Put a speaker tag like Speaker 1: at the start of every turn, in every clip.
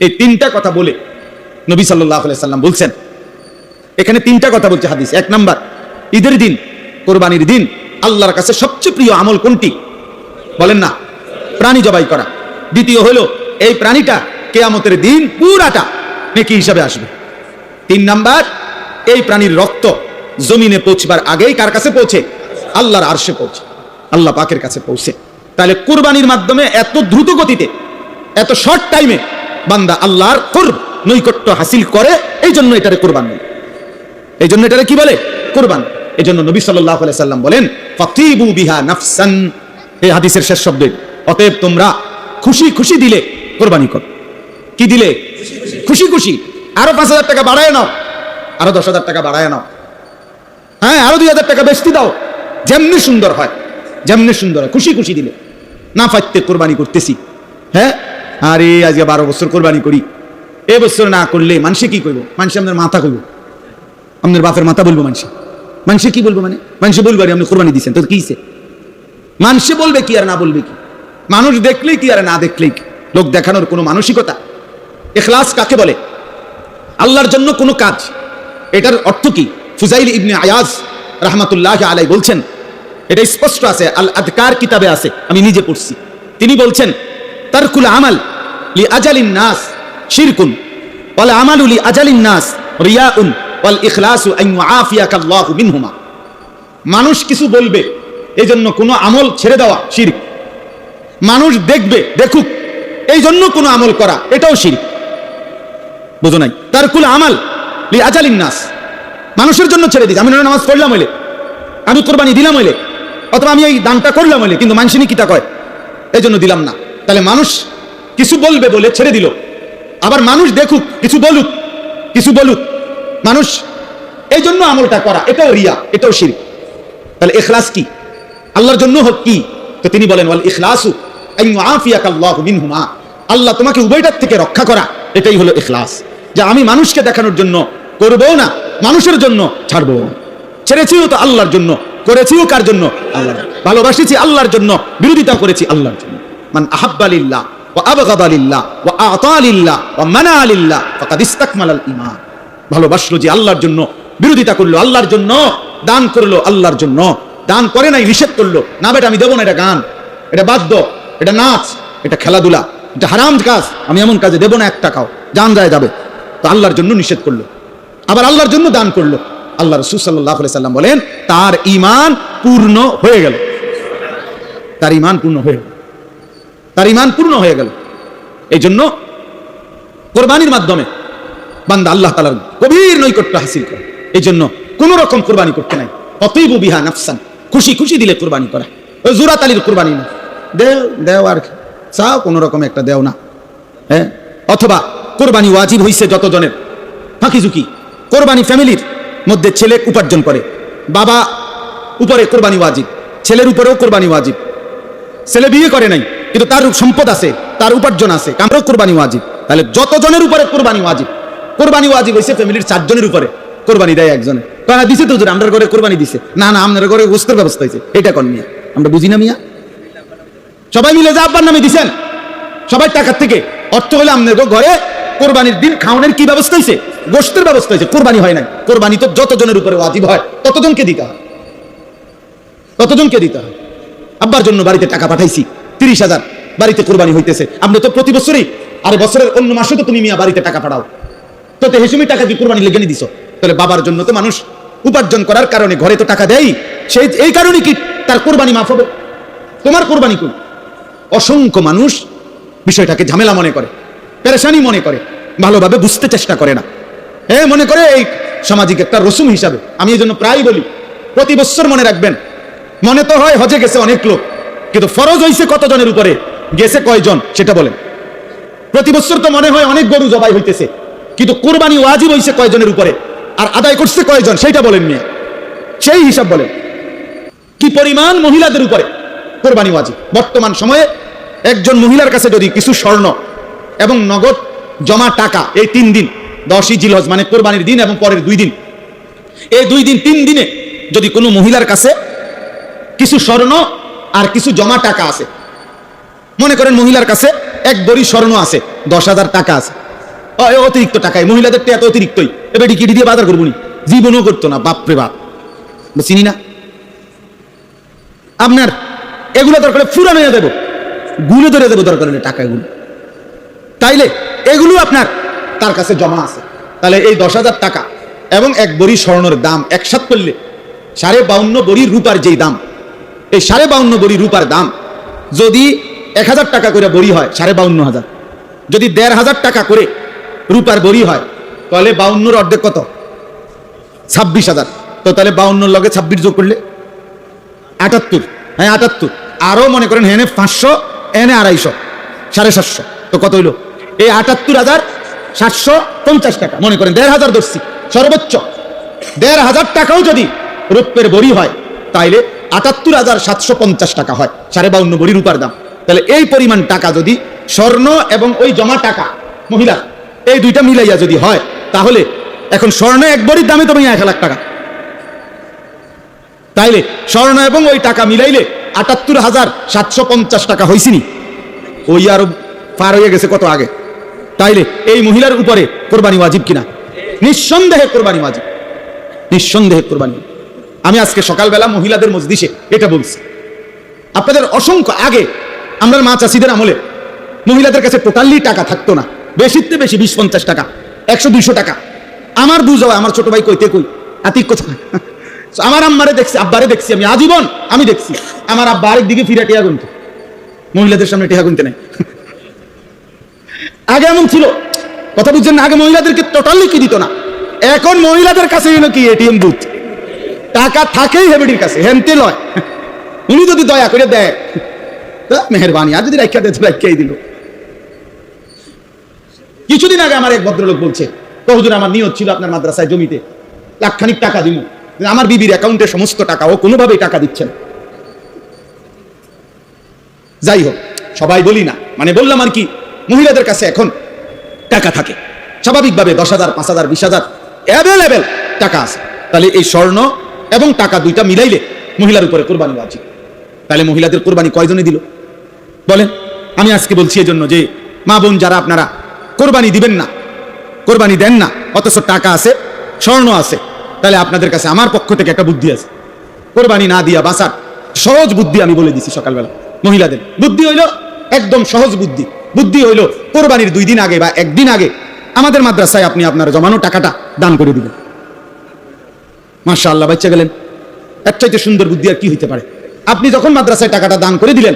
Speaker 1: এই তিনটা কথা বলে নবী সাল্লাল্লাহু আলাইহি সাল্লাম বলছেন, এখানে তিনটা কথা বলছে হাদিস। এক নাম্বার, ঈদের দিন, কোরবানির দিন আল্লাহর কাছে সবচেয়ে প্রিয় আমল কোনটি? বলেন না, প্রাণী জবাই করা। দ্বিতীয় হলো, এই প্রাণীটা কিয়ামতের দিন পুরাটা নেকি হিসাবে আসবে। তিন নাম্বার, এই প্রাণীর রক্ত জমিনে পৌঁছবার আগেই কার কাছে পৌঁছে? আল্লাহর আরশে পৌঁছে, আল্লাহ পাকের কাছে পৌঁছে। তাহলে কুরবানির মাধ্যমে এত দ্রুত গতিতে, এত শর্ট টাইমে বান্দা আল্লাহর কুরব, নৈকট্য হাসিল করে। এই জন্য এটারে কুরবান বলে, এই জন্য এটারে কি বলে? কুরবান। এই জন্য নবী সাল্লাল্লাহু আলাইহি সাল্লাম বলেন, ফাতিবু বিহা নাফসান, এই হাদিসের শেষ শব্দ। অতএব তোমরা খুশি খুশি দিলে কুরবানি করো। কি দিলে? খুশি খুশি। আরো 5,000 টাকা বাড়ায় নাও, আরো 10,000 টাকা বাড়ায় নাও, হ্যাঁ আরো 2,000 টাকা বেশি দাও, যেমনি সুন্দর হয়, যেমনি সুন্দর হয়, খুশি খুশি দিলে। না ফাইতে কোরবানি করতেছি, হ্যাঁ আরে আজকে 12 বছর কোরবানি করি, এ বছর না করলে মানুষে কি করবো? মানুষে আপনার মাথা কইব, আপনার বাপের মাথা বলবো। মানুষে কি বলবো? মানে মানুষে বলবো আরে আপনি কোরবানি দিচ্ছেন, তো কি মানুষে বলবে কি আর না বলবে কি? মানুষ দেখলেই কি আর না দেখলেই কি? লোক দেখানোর কোনো মানসিকতা। ইখলাস কাকে বলে? আল্লাহর জন্য কোনো কাজ, এটার অর্থ কি? ফুজাইল ইবনে আয়াজ রাহমাতুল্লাহি আলাইহি বলছেন, এটা স্পষ্ট আছে, আল আযকার কিতাবে আছে, আমি নিজে পড়ছি। তিনি বলছেন, তারকুল আমাল লি আজালিন নাস শিরকুন ওয়াল আমালু লি আজালিন নাস রিয়াউন ওয়াল ইখলাসু আন ইউআফিয়াকা আল্লাহু মিনহুমা। মানুষ কিছু বলবে, এই জন্য কোনো আমল ছেড়ে দেওয়া শিরক। মানুষ দেখবে, দেখুক, এই জন্য কোনো আমল করা, এটাও শিরক। বুঝো নাই? তারকুল আমাল লি আজালিন নাস, মানুষের জন্য ছেড়ে দিই। আমি নামাজ পড়লাম হইলে, আমি কোরবানি দিলাম হইলে, অথবা আমি এই দানটা করলাম হইলে, কিন্তু মানুষই কিতা কয়, এই জন্য দিলাম না। তাহলে মানুষ কিছু বলবে বলে ছেড়ে দিল। আবার মানুষ দেখুক, কিছু বলুক, কিছু বলুক, মানুষ এই জন্য আমলটা করা, এটাও রিয়া, এটাও শিরক। তাহলে ইখলাস কি? আল্লাহর জন্য হোক কি? তো তিনি বলেন, ওয়াল ইখলাসু আন ইউআফিয়াকা আল্লাহু মিনহুমা, আল্লাহ তোমাকে উভয়টার থেকে রক্ষা করা, এটাই হলো ইখলাস। যে আমি মানুষকে দেখানোর জন্য করবো না, মানুষের জন্য ছাড়বো। ছেড়েছিও তো আল্লাহর জন্য, করেছিও কার জন্য? আল্লাহ। ভালোবাসিছি আল্লাহর জন্য, বিরোধিতা করেছি আল্লাহর জন্য। মান আহাব্বা লিল্লাহ ওয়া আবগাদা লিল্লাহ ওয়া আ'তা লিল্লাহ ওয়া মানা লিল্লাহ ফাকাদ ইসতাকমালাল ঈমান। ভালোবাসলো যে আল্লাহর জন্য, বিরোধিতা করলো আল্লাহর জন্য, দান করলো আল্লাহর জন্য, দান করে নাই, নিষেধ করলো না, বেটা আমি দেবো না, এটা গান, এটা বাদ্য, এটা নাচ, এটা খেলাধুলা, এটা হারাম কাজ, আমি এমন কাজে দেবো না, 1 টাকাও, জান যায় যাবে। তো আল্লাহর জন্য নিষেধ করলো, আবার আল্লাহর জন্য দান করলো। আল্লাহ রাসূল সাল্লাল্লাহু আলাইহি সাল্লাম বলেন, তার ঈমান পূর্ণ হয়ে গেল, তার ঈমান পূর্ণ হয়ে গেল, তার ঈমান পূর্ণ হয়ে গেল। এই জন্য কোরবানির মাধ্যমে বান্দা আল্লাহ তাআলার গভীর নৈকট্য হাসিল করে। এই জন্য কোন রকম কোরবানি করতে নাই। ফাতিবু বিহা নাফসান, খুশি খুশি দিলে কোরবানি করা। ওই জোড়া তালির কোরবানি না, দেও আর চাও কোন রকম একটা দেও না, হ্যাঁ। অথবা কোরবানি ওয়াজিব হইছে যতজনের, ফাঁকি ঝুঁকি। কোরবানি ফ্যামিলির মধ্যে ছেলে উপার্জন করে, বাবা উপরে কোরবানি ওয়াজিব, ছেলের উপরেও কোরবানি ওয়াজিব। ছেলে বিয়ে করে নাই কিন্তু তার সম্পদ আছে, তার উপার্জন আছে, কামরাও কোরবানি ওয়াজিব। তাহলে যতজনের উপরে কোরবানি ওয়াজিব, কোরবানি ওয়াজিব হইছে ফ্যামিলির 4 জনের উপরে। কোরবানি দেয় একজনে, কারণ দিছে তো হুজুর আমরা ঘরে কোরবানি দিছে, না না আপনার ঘরে গোশতের ব্যবস্থা হয়েছে, এটা কোন মিয়া? আমরা বুঝি না মিয়া। সবাই মিলে যা আব্বার নামে দিছেন, সবাই টাকার থেকে অর্থ হলে আপনার ঘরে কোরবানির দিন খাওয়ানোর কি ব্যবস্থা হয়েছে? গোশতের ব্যবস্থা হয়েছে, কোরবানি হয় নাই। কোরবানি তো যতজনের উপরে ওয়াজিব হয় ততজনকে দিতে হয়, ততজনকে দিতে হয়। আব্বার জন্য বাড়িতে টাকা পাঠাইছি 30,000, বাড়িতে কোরবানি হইতেছে, আপনি তো প্রতি বছরই, আরে বছরের অন্য মাসে তো তুমি মিয়া বাড়িতে টাকা পাঠাও, তো হেসুমি টাকা কি কোরবানি লেগে নি দিছো? তাহলে বাবার জন্য তো মানুষ উপার্জন করার কারণে ঘরে তো টাকা দেয়, সেই এই কারণে কি তার কোরবানি মাফ হবে? তোমার কোরবানি কই? অসংখ্য মানুষ বিষয়টাকে ঝামেলা মনে করে, পেরেশানি মনে করে, ভালোভাবে বুঝতে চেষ্টা করে না। মনে করে এই সামাজিক একটা রসুম হিসাবে। আমি এই জন্য প্রায় বলি, প্রতি বছর মনে রাখবেন, মনে তো হয় হজে গেছে অনেক লোক, কিন্তু ফরজ হইছে কতজনের উপরে, গেছে কয়জন সেটা বলেন। প্রতি বছর তো মনে হয় অনেক গরু জবাই হইতেছে, কিন্তু কোরবানি ওয়াজিব হইছে কয়জনের উপরে, আর আদায় করছে কয়জন সেটা বলেন মিয়া, সেই হিসাব বলেন। কি পরিমাণ মহিলাদের উপরে কোরবানি ওয়াজিব। বর্তমান সময়ে একজন মহিলার কাছে যদি কিছু স্বর্ণ এবং নগদ জমা টাকা, এই 3 দিন, 10ই জিলহজ মানে কোরবানির দিন এবং পরের 2 দিন, এই 2 দিন 3 দিনে যদি কোনো মহিলার কাছে কিছু স্বর্ণ আর কিছু জমা টাকা আছে, মনে করেন মহিলার কাছে 1 ভরি স্বর্ণ আছে, 10,000 টাকা আছে, অতিরিক্ত টাকায়, মহিলাদের এত অতিরিক্তই, এবার ডিকিটি দিয়ে বাজার করবো নি, জীবনও করতো না। বাপরে বাপ, চিনি না আপনার এগুলো দরকার ফুরানো দেবো, গুলো ধরে দেবো দরকার হলে টাকাগুলো। তাইলে এগুলো আপনার তার কাছে জমা আছে। তাহলে এই 10,000 টাকা এবং 1 ভরি স্বর্ণের দাম একসাথ করলে 52.5 ভরি রূপার যেই দাম, এই 52.5 ভরি রূপার দাম যদি 1000 টাকা করে ভরি হয় 52,500, যদি 1,500 টাকা করে রূপার ভরি হয় তাহলে 52 অর্ধেক কত? 26,000। তো তাহলে 52 লগে 26 যোগ করলে 78। হ্যাঁ 78, আরো মনে করেন হেনে 500, এনে 250, 750। তো কত হইলো? এই 78,750 টাকা মনে করেন, 1,500 ধরছি সর্বোচ্চ। 1,500 টাকাও যদি রূপের ভরি হয় তাইলে 78,750 টাকা হয় 52.5 ভরি রূপার দাম। তাহলে এই পরিমাণ টাকা যদি স্বর্ণ এবং ওই জমা টাকা মহিলা এই দুইটা মিলাইয়া যদি হয়, তাহলে এখন স্বর্ণ 1 ভরির দামে তো 1,00,000 টাকা। তাইলে স্বর্ণ এবং ওই টাকা মিলাইলে 78,750 টাকা হয়েছিনি, ওই আরো পার হয়ে গেছে কত আগে। তাইলে এই মহিলার উপরে কোরবানি ওয়াজিব কিনা? নিঃসন্দেহে কোরবানি ওয়াজিব, নিঃসন্দেহে কোরবানি। আমি আজকে সকালবেলা মহিলাদের মজলিসে এটা বলছি। আপনাদের অসংখ্য আগে আমরা মা চাষিদের আমলে মহিলাদের কাছে টোটালি টাকা থাকতো না, বেশিতে বেশি 20-50 টাকা, 100-200 টাকা। আমার বুঝাও, আমার ছোট ভাই কইতে কই আতিক কথা, আমার আম্মারে দেখছি, আব্বারে দেখছি, আমি আজীবন আমি দেখছি আমার আব্বা আরেক দিকে ফিরে টিয়া গুনতে, মহিলাদের সামনে টিয়া গুনতে নাই। আগে এমন ছিল, কথা বুঝছেন না? আগে মহিলাদেরকে টোটালি কি দিত না। এখন মহিলাদের কাছে হলো কি এটিএম বুথ, টাকা থাকেই হেবেডির কাছে, হেনতে লয়। উনি যদি দয়া করে দেয় মেহরবানি, আর যদি রাখিয়া দেয় রাখিয়াই দিল। কিছুদিন আগে আমার এক ভদ্রলোক বলছে, তো হুজুর আমার নিয়ত ছিল আপনার মাদ্রাসায় জমিতে লাখখানিক টাকা দিব, আমার বিবির অ্যাকাউন্টে সমস্ত টাকা, ও কোনোভাবেই টাকা দিচ্ছে না। যাই হোক, সবাই বলি না, মানে বললাম আর কি, মহিলাদের কাছে এখন টাকা থাকে স্বাভাবিকভাবে 10,000, 5,000, 20,000 অ্যাভেলেবেল টাকা আছে। তাহলে এই স্বর্ণ এবং টাকা দুইটা মিলাইলে মহিলার উপরে কোরবানি ওয়াজিব। তাহলে মহিলাদের কোরবানি কয়জনে দিল বলেন? আমি আজকে বলছি এজন্য যে মা বোন যারা আপনারা কোরবানি দিবেন না, কোরবানি দেন না, অথচ টাকা আছে, স্বর্ণ আছে, তাহলে আপনাদের কাছে আমার পক্ষ থেকে একটা বুদ্ধি আছে, কোরবানি না দিয়া বাঁচার সহজ বুদ্ধি আমি বলে দিছি সকালবেলা। মহিলাদের বুদ্ধি হইল একদম সহজ বুদ্ধি। বুদ্ধি হইল কোরবানির 2 দিন আগে বা 1 দিন আগে আমাদের মাদ্রাসায় আপনি আপনার জমানো টাকাটা দান করে দিবেন। মাশাআল্লাহ, বাচ্চা গেলেন। এর চাইতে সুন্দর বুদ্ধি আর কি হইতে পারে? আপনি যখন মাদ্রাসায় টাকাটা দান করে দিলেন,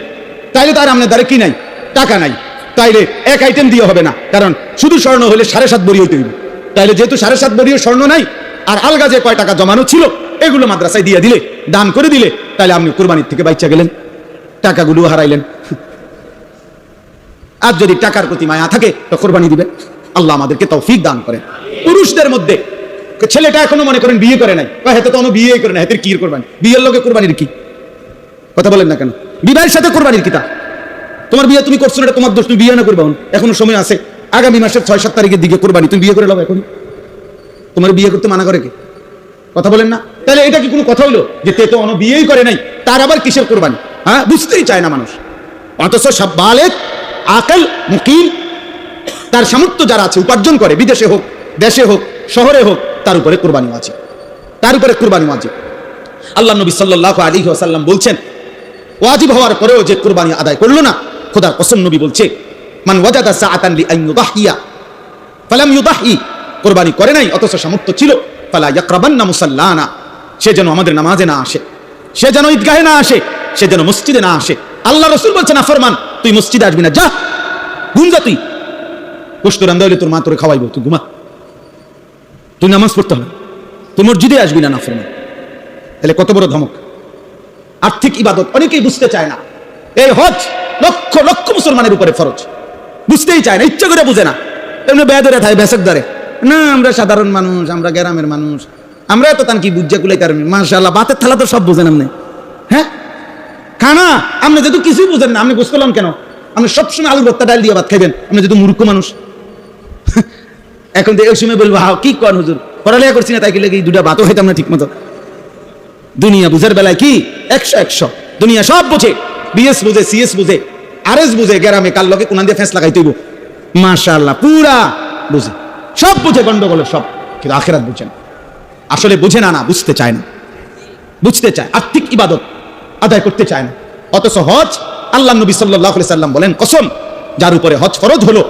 Speaker 1: তাইলে তার আপনার দ্বারা কি নাই? টাকা নাই। তাইলে এক আইটেম দিয়ে হবে না, কারণ শুধু স্বর্ণ হলে 7.5 ভরি হইতে হইবে। তাইলে যেহেতু 7.5 ভরিও স্বর্ণ নাই, আর আলগা যে কয় টাকা জমানো ছিল এগুলো মাদ্রাসায় দিয়ে দিলে, দান করে দিলে, তাহলে আপনি কোরবানির থেকে বাচ্চা গেলেন, টাকাগুলো হারাইলেন। আর যদি টাকার প্রতি মায়া থাকে তো কোরবানি দিবেন। আল্লাহ আমাদেরকে তৌফিক দান করেন। পুরুষদের মধ্যে ছেলেটা এখনো মনে করেন বিয়ে করে নাই, হেতে তো বিয়ে করে না, হেতের কি কোরবানি? বিয়ের লোকে কোরবানির কি কথা বলেন না কেন? বিবাহের সাথে কোরবানির কিতা? তোমার বিয়ে তুমি করছো না, এটা তোমার দোষ, তুমি বিয়ে না করবা, এখনো সময় আছে, আগামী মাসের 6-7 তারিখের দিকে কোরবানি, তুমি বিয়ে করে লাও এখন। তোমার বিয়ে করতে মানা করে কে? কথা বলেন না? তাহলে এটা কি কোনো কথা হলো যে তে তো বিয়েই করে নাই, তার আবার কিসের কোরবানি? হ্যাঁ, বুঝতেই চায় না মানুষ। অথচ সব বালেক আকল মুকিম, তার সামর্থ্য যারা আছে, উপার্জন করে, বিদেশে হোক, দেশে হোক, শহরে হোক, তার উপরে কোরবানি আছে, তার উপরে কোরবানি আছে। আল্লাহ নবী সাল্লাল্লাহু আলাইহি ওয়াসাল্লাম বলছেন, ওয়াজিব হওয়ার পরেও যে কোরবানি আদায় করলো না, খোদার কসম নবী বলছে, মান ওয়াজাদা সাআতান লিআন ইউদাহিয়া ফালাম ইউদাহি, কোরবানি করে নাই অথচ সামর্থ্য ছিল, ফালা ইয়াকরাবান্না মুসাল্লানা, সে যেন আমাদের নামাজে না আসে, সে যেন ঈদগাহে না আসে, সে যেন মসজিদে না আসে। আল্লাহ রাসূল বলছেন, নাফরমান, তুই মসজিদে আসবি না, যা ঘুম যা, তুই কষ্ট রান্দা হইলে তোর মা তোরে খাওয়াইবো, তুই ঘুমা, তুই নামাজ পড়তে হবে, তুই মসজিদে আসবি না, নাফরমান। তাহলে কত বড় ধমক! আর্থিক ইবাদত অনেকেই বুঝতে চায় না। এই হজ লক্ষ লক্ষ মুসলমানের উপরে ফরজ, বুঝতেই চায় না, ইচ্ছা করে বুঝে না, এমনি বেদরে থাকে, বেসক ধরে না। আমরা সাধারণ মানুষ, আমরা গ্রামের মানুষ, আমরা তো তান কি বুঝা কুলাই কারণ মাশাআল্লাহ বাতের থালা তো সব বুঝেন আপনি। হ্যাঁ, খানা আপনি যেহেতু কিছুই বুঝেন না, আপনি বুঝ করলাম কেন? আপনি সবসময় আলু ভর্তা ডাল দিয়ে ভাত খাইবেন, আপনি যেহেতু মূর্খ মানুষ। এখন তো এই সময় বলবো, হাও কি কন হুজুর, পড়ালেখা করছি না, তাই কি লেগে দুটা ভাতও খাইতাম না ঠিক মতো। দুনিয়া বুঝার বেলায় কি 100 দুনিয়া সব বুঝে, বিএস বুঝে, সিএস বুঝে, আরএস বুঝে, গ্রামে কার লগে কোন দিয়ে ফেস লাগাই তৈব। মাশাআল্লাহ পুরা বুঝে, সব বুঝে, গন্ডগোলের সব, কিন্তু আখিরাত বুঝে না। আসলে বুঝে না, বুঝতে চায় না। বুঝতে চায়, আর্থিক ইবাদত আদায় করতে চায় না। অথচ হজ, আল্লাহ নবী সাল্লাল্লাহু আলাইহি সাল্লাম বলেন, কসম যার উপরে হজ ফরজ হলো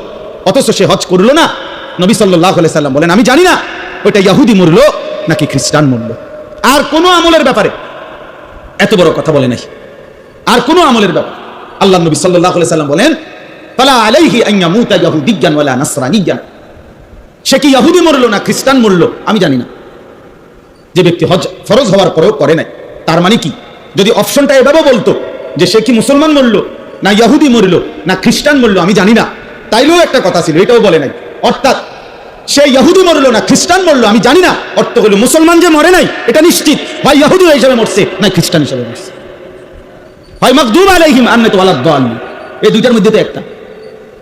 Speaker 1: অথচ সে হজ করলো না, নবী সাল্লাল্লাহু আলাইহি সাল্লাম বলেন আমি জানি না ওটা ইহুদি মরলো নাকি খ্রিস্টান মরলো। আর কোন আমলের ব্যাপারে এত বড় কথা বলে নাই, আর কোন আমলের ব্যাপারে আল্লাহ নবী সাল্লাল্লাহু আলাইহি সাল্লাম বলেন, ফালা আলাইহি আন ইয়ামুতা ইয়াহুদিয়ান ওয়ালা নাসরানিয়ান, সে কি ইহুদি মরলো না খ্রিস্টান মরলো আমি জানি না। যে ব্যক্তি হজ ফরজ হওয়ার পরেও করে নাই, তার মানে কি, যদি অপশনটা এভাবে বলতো যে সে কি মুসলমান মরলো না ইহুদি মরলো না খ্রিস্টান মরলো আমি জানি না, তাইলেও একটা কথা ছিল, এটাও বলে নাই। অর্থাৎ সে ইহুদি মরলো না খ্রিস্টান মরলো আমি জানি না, অর্থ হলো মুসলমান যে মরে নাই এটা নিশ্চিত, হয় ইহুদি হিসেবে মরছে না খ্রিস্টান হিসেবে মরছে, হয় মাগদুব আলাইহিম আন্নাতু ওয়ালাদ দাল্লিন, এই দুইটার মধ্যে তো একটা।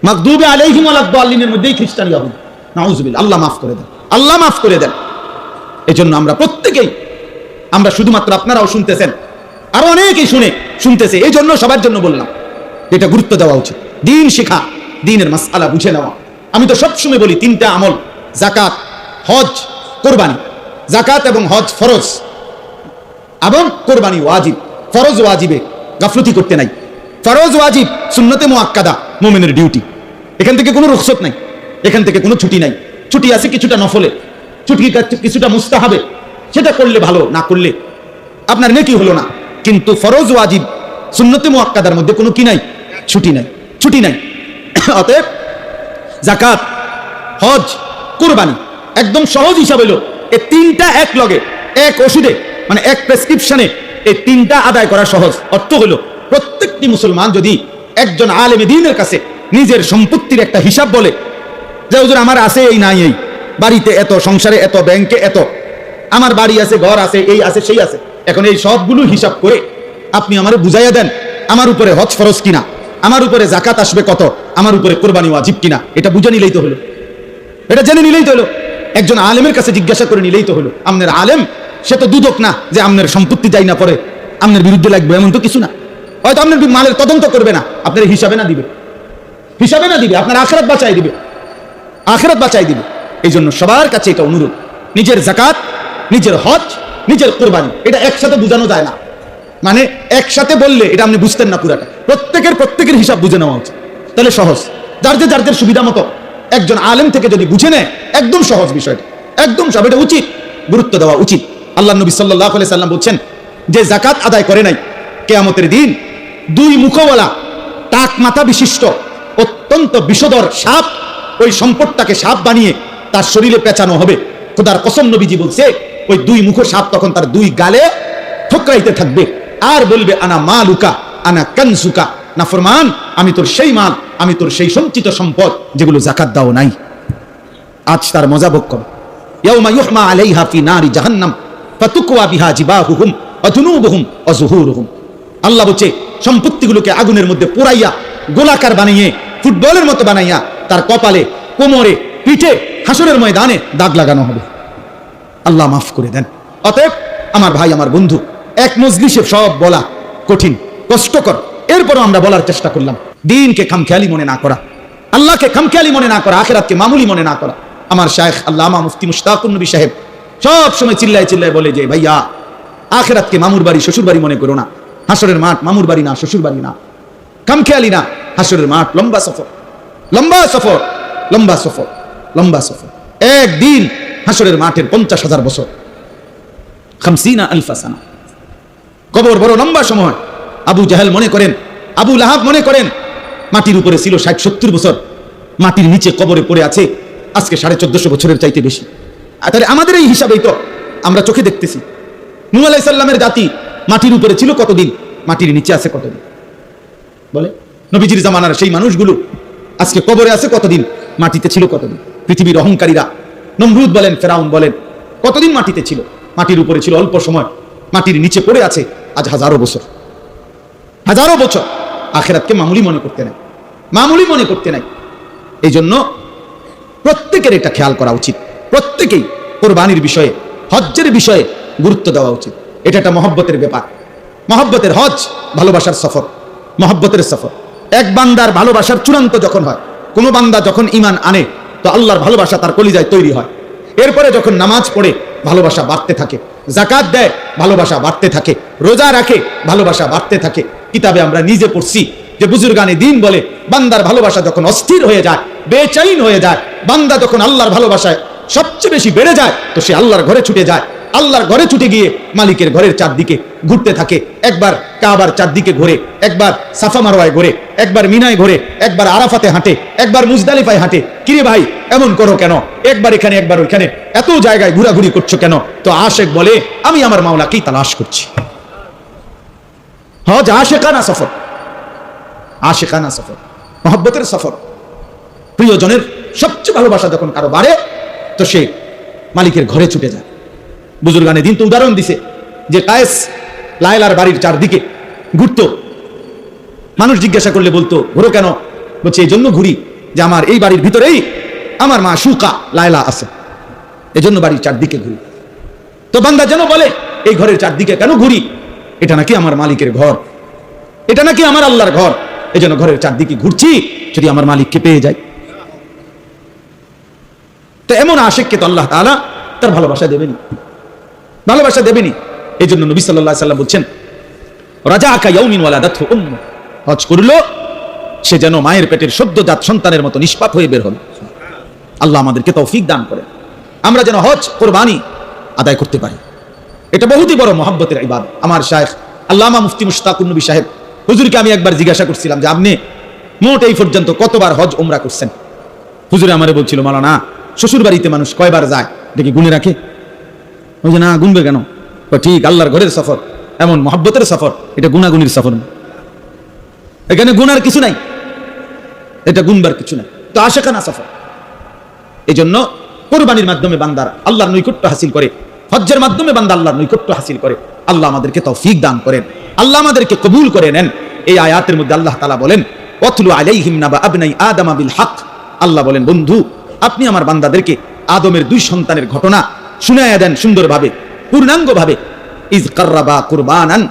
Speaker 1: মাগদুব আলাইহিম ওয়ালাদ দাল্লিনের মধ্যেই খ্রিস্টান ইহুদি, নাউযুবিল্লাহ, আল্লাহ মাফ করে দেন, আল্লাহ মাফ করে দেন। এজন্য আমরা প্রত্যেকেই, আমরা শুধুমাত্র আপনারাও শুনতেছেন, আরো অনেকেই শুনতেছে, এই জন্য সবার জন্য বললাম এটা গুরুত্ব দেওয়া উচিত। দিন শেখা, দিনের মাসআলা বুঝে নেওয়া। আমি তো সবসময় বলি তিনটা আমল, যাকাত, হজ, কোরবানি। যাকাত এবং হজ ফরজ এবং কোরবানি ওয়াজিব। ফরজ ওয়াজিবে গাফলতি করতে নাই, ফরজ ওয়াজিব সুন্নতে মুআক্কাদা, মুমিনের ডিউটি। এখান থেকে কোনো রুখসত নাই, এখান থেকে কোনো ছুটি নাই। ছুটি আছে কিছুটা নফলে, ছুটি কিছুটা মুস্তাহাবে, সেটা করলে ভালো, না করলে আপনার নেকি হলো না। কিন্তু ফরজ ওয়াজিব সুন্নতে মুআক্কাদার মধ্যে কোনো কি নাই, ছুটি নাই, ছুটি নাই। অতএব যাকাত, হজ, কুরবানি একদম সহজ হিসাব হলো এই তিনটা এক লগে, এক ওষুধে, মানে এক প্রেসক্রিপশনে এই তিনটা আদায় করা সহজ। অর্থ হলো প্রত্যেকটি মুসলমান যদি একজন আলেমে দ্বীনের কাছে নিজের সম্পত্তির একটা হিসাব বলে যে হুজুর আমার আছে এই নাই এই, বাড়িতে এত, সংসারে এত, ব্যাংকে এত, আমার বাড়ি আছে, ঘর আছে, এই আছে, সেই আছে, এখন এই সবগুলো হিসাব করে আপনি আমারে বুঝাইয়া দেন আমার উপরে হজ ফরজ কিনা, আমার উপরে যাকাত আসবে কত, আমার উপরে কোরবানি ওয়াজিব কিনা, এটা বুঝে নিলেই তো হলো, এটা জেনে নিলেই তো হলো। একজন আলেমের কাছে জিজ্ঞাসা করে নিলেই তো হলো। আমনের আলেম সে তো দুদক না যে আমনের সম্পত্তি যাই না পরে আমনের বিরুদ্ধে লাগবে, এমন তো কিছু না। হয়তো আপনার মালের তদন্ত করবে না, আপনার হিসাবে না দিবে, হিসাবে না দিবে, আপনার আখিরাত বাঁচাই দিবে, আখিরাত বাঁচাই দিবে। এই জন্য সবার কাছে এটা অনুরোধ, নিজের যাকাত, নিজের হজ, নিজের কোরবানি এটা একসাথে বোঝানো যায় না। মানে একসাথে বললে এটা আপনি বুঝতেন না পুরাটা। প্রত্যেকের হিসাব বুঝে নেওয়া উচিত, তাহলে সহজ। যার সুবিধা মতো একজন আলেম থেকে যদি বুঝে নেয়, একদম সহজ বিষয়টা, একদম সব, এটা উচিত, গুরুত্ব দেওয়া উচিত। আল্লাহ নবী সাল্লাল্লাহু আলাইহি সাল্লাম বলছেন যে যাকাত আদায় করে নাই, কিয়ামতের দিন দুই মুখওয়ালা টাক মাথা বিশিষ্ট অত্যন্ত বিষধর সাপ ওই সম্পদটাকে সাপ বানিয়ে তার শরীরে পেঁচানো হবে। খোদার কসম, নবীজি বলছে ওই দুই মুখ সাপ তখন তার দুই গালে ঠোকরাইতে থাকবে আর বলবে আনা মালুকা আনা কানসুকা, নাফরমান আমি তোর সেই মাল, আমি তোর সেই সঞ্চিত সম্পদ যেগুলো যাকাত দাও নাই। আজ তার মজা ভোগ করো। ইয়াউমা ইউহমা আলাইহা ফি নারি জাহান্নাম ফাতুকওয়া বিহা জিবাহুহুম ওয়া জুনুবুহুম ওয়া যুহুরুহুম। আল্লাহ বলছে সম্পত্তিগুলোকে আগুনের মধ্যে পোড়াইয়া গোলাকার বানাইয়ে, ফুটবলের মতো বানাইয়া তার কপালে, কোমরে, পিঠে হাসরের ময়দানে দাগ লাগানো হবে। আল্লাহ মাফ করে দেন। অতএব আমার ভাই, আমার বন্ধু, এক মজলিসে সব বলা কঠিন, কষ্টকর, এরপরও আমরা বলার চেষ্টা করলাম দ্বীনকে খামখেয়ালি মনে না করা, আল্লাহকে খামখেয়ালি মনে না করা, আখিরাতকে মামুলি মনে না করা। আমার শায়েখ আল্লামা মুফতি মুশতাকুন নবী সাহেব সব সময় চিল্লায় চিল্লায় বলে যে ভাইয়া আখিরাতকে মামুর বাড়ি, শ্বশুর বাড়ি মনে করো না। হাসরের মাঠ মামুর বাড়ি না, শ্বশুর বাড়ি না, খামখেয়ালি না। হাসরের মাঠ লম্বা সফর, লম্বা সফর, লম্বা সফর, লম্বা সফর। একদিন হাসরের মাঠের 50,000 বছর, 50,000 সানা। কবর বড় লম্বা সময়। আবু জাহেল মনে করেন, আবু লাহাব মনে করেন মাটির উপরে ছিল 60-70 বছর, মাটির নিচে কবরে পড়ে আছে আজকে 1450 বছরের চাইতে বেশি। তাহলে আমাদের এই হিসাবেই তো আমরা চোখে দেখতেছি। নূহ আলাইহিস সালামের জাতি মাটির উপরে ছিল কতদিন, মাটির নিচে আছে কতদিন? বলে নবীজির জামানার সেই মানুষগুলো আজকে কবরে আছে কতদিন, মাটিতে ছিল কতদিন? পৃথিবীর অহংকারীরা, নমরুদ বলেন, ফেরাউন বলেন, কতদিন মাটিতে ছিল? মাটির উপরে ছিল অল্প সময়, মাটির নিচে পড়ে আছে আজ হাজারো বছর, হাজারো বছর। আখিরাতকে মামুলি মনে করতে নাই, মামুলি মনে করতে নাই। এই জন্য প্রত্যেকের এটা খেয়াল করা উচিত, প্রত্যেকেই কোরবানির বিষয়ে, হজ্জের বিষয়ে গুরুত্ব দেওয়া উচিত। এটা একটা মহব্বতের ব্যাপার, মহব্বতের হজ, ভালোবাসার সফর, মহব্বতের সফর। এক বান্দার ভালোবাসার চূড়ান্ত যখন হয়, কোনো বান্দা যখন ঈমান আনে তো আল্লাহর ভালোবাসা তার কলিজায় তৈরি হয়। এরপরে যখন নামাজ পড়ে ভালোবাসা বাড়তে থাকে, যাকাত দেয় ভালোবাসা বাড়তে থাকে, রোজা রাখে ভালোবাসা বাড়তে থাকে। কিতাবে আমরা নিজে পড়ছি যে বুজুর্গানে দ্বীন বলে বান্দার ভালোবাসা যখন অস্থির হয়ে যায়, বেচৈন হয়ে যায়, বান্দা যখন আল্লাহর ভালোবাসায় সবচেয়ে বেশি বেড়ে যায়, তো সে আল্লাহর ঘরে ছুটে যায়। আল্লাহর ঘরে ছুটে গিয়ে মালিকের ঘরের চারদিকে ঘুরতে থাকে। একবার কাবার চারদিকে ঘোরে, একবার সাফা মারওয়ায় ঘোরে, একবার মিনায় ঘোরে, একবার আরাফাতে হাঁটে, একবার মুজদালিফায় হাঁটে। কিরে ভাই এমন করো কেন? একবার এখানে একবার ওইখানে, এত জায়গায় ঘোরাঘুরি করছো কেন? তো আশেক বলে আমি আমার মাওলাকেই তালাশ করছি। হজ আশেকানা সফর, আশেকানা সফর, মহব্বতের সফর। প্রিয়জনের সবচেয়ে ভালোবাসা যখন কারো বাড়ে, তো সে মালিকের ঘরে ছুটে যায়। বুজুর্গানে দিন তো উদাহরণ দিছে যে কায়েস লায়লার বাড়ির চারদিকে ঘুরতো। মানুষ জিজ্ঞাসা করলে বলতো ঘুরো কেন? বলছে এই জন্য ঘুরি যে আমার এই বাড়ির ভিতরেই আমার মা সুকা লায়লা আছে, এজন্য বাড়ির চারদিকে ঘুরি। তো বান্দা যেন বলে এই ঘরের চারদিকে কেন ঘুরি? এটা নাকি আমার মালিকের ঘর, এটা নাকি আমার আল্লাহর ঘর, এজন্য ঘরের চারদিকে ঘুরছি যদি আমার মালিককে পেয়ে যায়। তো এমন আশেককে তো আল্লাহ তাআলা তার ভালোবাসা দেবেনি, ভালোবাসা দেবেনি। এই জন্য নবী সাল্লাল্লাহু আলাইহি ওয়াসাল্লাম বলছেন রাজাকা ইয়াউমিন ওয়ালাদাতহু উম্মু, হজ করলো সে যেন মায়ের পেটের সদ্যজাত সন্তানের মতো নিষ্পাপ হয়ে বের হলো। আল্লাহ আমাদেরকে তৌফিক দান করেন, আমরা যেন হজ কুরবানি আদায় করতে পারি। এটা বহুতই বড় মহব্বতের ইবাদত। আমার শায়েখ আল্লামা মুফতি মুশতাকুন নবী সাহেব হুজুরকে আমি একবার জিজ্ঞাসা করছিলাম যে আপনি মোট এই পর্যন্ত কতবার হজ উমরা করছেন? হুজুরে আমারে বলছিল মাওলানা শ্বশুর বাড়িতে মানুষ কয়বার যায় দেখি গুনে রাখে? ওই যে না গুনবে কেন? ঠিক আল্লাহর ঘরের সফর এমন মহব্বতের সফর, এটা গুনাগুনির সফর না, এখানে গুনার কিছু নাই, এটা গুনবার কিছু নাই। তো আশেকানা সফর। এই জন্য কোরবানির মাধ্যমে বান্দার আল্লাহর নৈকট্য হাসিল করে, হজ্জের মাধ্যমে বান্দা আল্লাহর নৈকট্য হাসিল করে। আল্লাহ আমাদেরকে তৌফিক দান করেন, আল্লাহ আমাদেরকে কবুল করে নেন। এই আয়াতের মধ্যে আল্লাহ তাআলা বলেন ওয়াতলু আলাইহিম নাবা আবনাই আদম বিল হক। আল্লাহ বলেন বন্ধু আপনি আমার বান্দাদেরকে আদমের দুই সন্তানের ঘটনা শুনায়া দেন সুন্দরভাবে, পূর্ণাঙ্গভাবে। ইজ কাররাবা কুরবানান,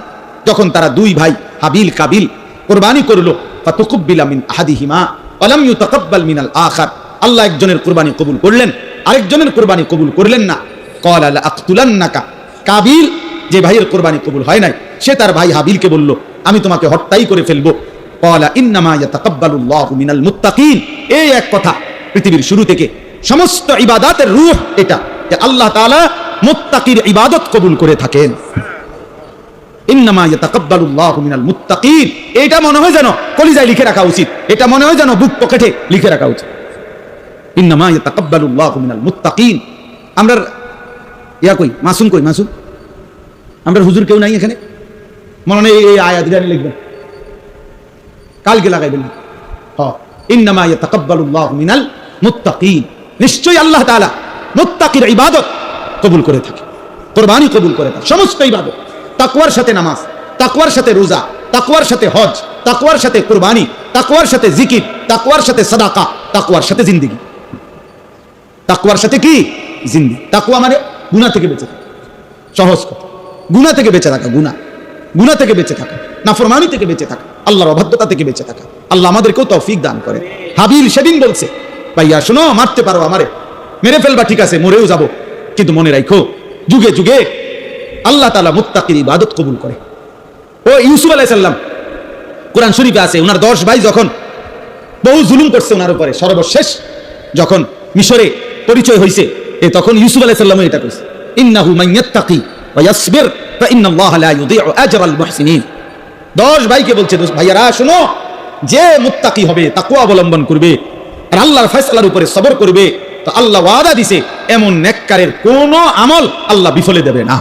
Speaker 1: যখন তারা দুই ভাই হাবিল কাবিল কুরবানি করলো, ফাতুকুব্বিলা মিন আহাদিহিমা ওয়া লাম ইউতাকাব্বাল মিনাল আখার। আল্লাহ একজনের কুরবানি কবুল করলেন, আরেকজনের কুরবানি কবুল করলেন না। ক্বালা লা আকতুলান্নাকা, কাবিল যে ভাইয়ের কুরবানি কবুল হয় নাই, সে তার ভাই হাবিলকে বলল আমি তোমাকে হত্যাই করে ফেলবো। ক্বালা ইন্নামা ইয়াতাকাব্বালুল্লাহু মিনাল মুত্তাকিন। এই এক কথা পৃথিবীর শুরু থেকে সমস্ত ইবাদতের রূহ এটা, যে আল্লাহ তাআলা মুত্তাকির ইবাদত কবুল করে থাকেন। ইন্নামা ইয়াতাকাব্বালুল্লাহু মিনাল মুত্তাকিন, এটা মনে হয় যেন কলিজায় লিখে রাখা উচিত, এটা মনে হয় যেন বুক পকেটে লিখে রাখা উচিত। ইন্নামা ইয়াতাকাব্বালুল্লাহু মিনাল মুত্তাকিন। আমরা ইয়া কই মাসুম কই? মাসুম আমরা হুজুর কেউ নাই এখানে? মনে নেই এই আয়াত জানি লিখবেন, কালকে লাগাইবেন। হ্যাঁ, ইন্নামা ইয়াতাকাব্বালুল্লাহু মিনাল মুত্তাকিন, নিশ্চয়ই আল্লাহ তাআলা মুত্তাকির ইবাদত কবুল করে থাকে, কুরবানি কবুল করে থাকে, সমস্ত ইবাদত। তাকওয়ার সাথে নামাজ, তাকওয়ার সাথে রোজা, তাকওয়ার সাথে হজ, তাকওয়ার সাথে কুরবানি, তাকওয়ার সাথে জিকির, তাকওয়ার সাথে সাদাকা, তাকওয়ার সাথে জিন্দেগি। তাকওয়ার সাথে কি? জিন্দেগি। তাকওয়া মানে গুনাহ থেকে বেঁচে থাকা, সহজ কথা, গুনাহ থেকে বেঁচে থাকা, গুনাহ থেকে বেঁচে থাকা, নাফরমানি থেকে বেঁচে থাকা, আল্লাহর অবাধ্যতা থেকে বেঁচে থাকা। আল্লাহ আমাদেরকেও তৌফিক দান করে। হাবিল সেদিন বলছে ভাইয়া শোনো, মারতে পারো আমারে, মেরে ফেলবা ঠিক আছে, মরেও যাব, কিন্তু মনে রাখো যুগে যুগে আল্লাহ তাআলা মুত্তাকির ইবাদত কবুল করে। ও ইউসুফ আলাইহিস সালাম, কোরআন শরীফে আছে ওনার 10 ভাই যখন বহু জুলুম করছে ওনার উপরে, সর্বশেষ যখন মিশরে পরিচয় হইছে, তখন ইউসুফ আলাইহিস সালাম এটা কইছে ইন্নাহু মান ইয়াত্তাকি ওয়া ইয়াসবির ফা ইন্নাল্লাহা লা ইউযিউ আজরাল মুহসিনিন। 10 ভাইকে বলছে ভাইয়ারা শোনো, যে মুত্তাকি হবে, তাকওয়া অবলম্বন করবে আর আল্লাহর ফয়সালার উপরে সবর করবে, তো আল্লাহ ওয়াদা দিছে এমন নেককারের কোন আমল আল্লাহ বিফলে দেবে না।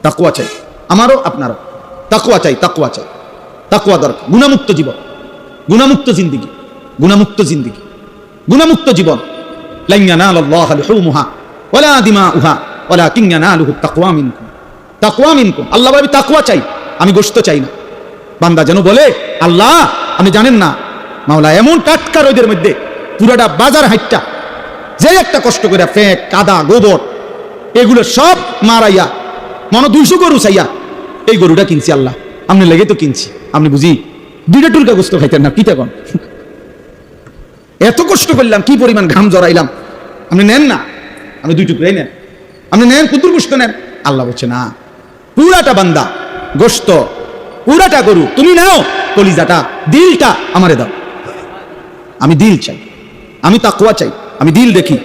Speaker 1: তাকওয়া চাই, আমারও আপনারও তাকওয়া চাই, তাকওয়া চাই, তাকওয়া দরকার। গুনাহমুক্ত জীবন, গুনাহমুক্ত জিন্দেগি, গুনাহমুক্ত জিন্দেগি, গুনাহমুক্ত জীবন। লান ইয়ানালাল্লাহা লুহুমুহা ওয়ালা দিমাউহা ওয়ালাকিন ইয়ানালুহু তাকওয়া মিনকুম। তাকওয়া মিনকুম, আল্লাহ বলে তাকওয়া চাই, আমি গোশত চাই না। বান্দা যেন বলে আল্লাহ আপনি জানেন না মাওলা এমন টাটকা রোদের মধ্যে পুরাটা বাজার হাইটটা যে একটা কষ্ট করে ফেক কাদা গোবর এগুলো সব মারাইয়া মনে 200 গরু চাইয়া এই গরুটা কিনছি আল্লাহ, আপনি লেগে তো কিনছি, আপনি বুঝি 2টা টুলকা গোস্ত খাইতেন না, কিটা কোন এত কষ্ট করলাম, কি পরিমাণ ঘাম জড়াইলাম, আপনি নেন না, আপনি 2 টুকরাই নেন, আপনি নেন, কুতুর গোশত নেন। আল্লাহ বলছে না, পুরাটা বান্দা, গোশত পুরাটা গরু তুমি নাও, কলিজাটা, দিলটা আমারে দাও। আমি দিল চাই, আমি তাকওয়া চাই। আমি দিল দেখি,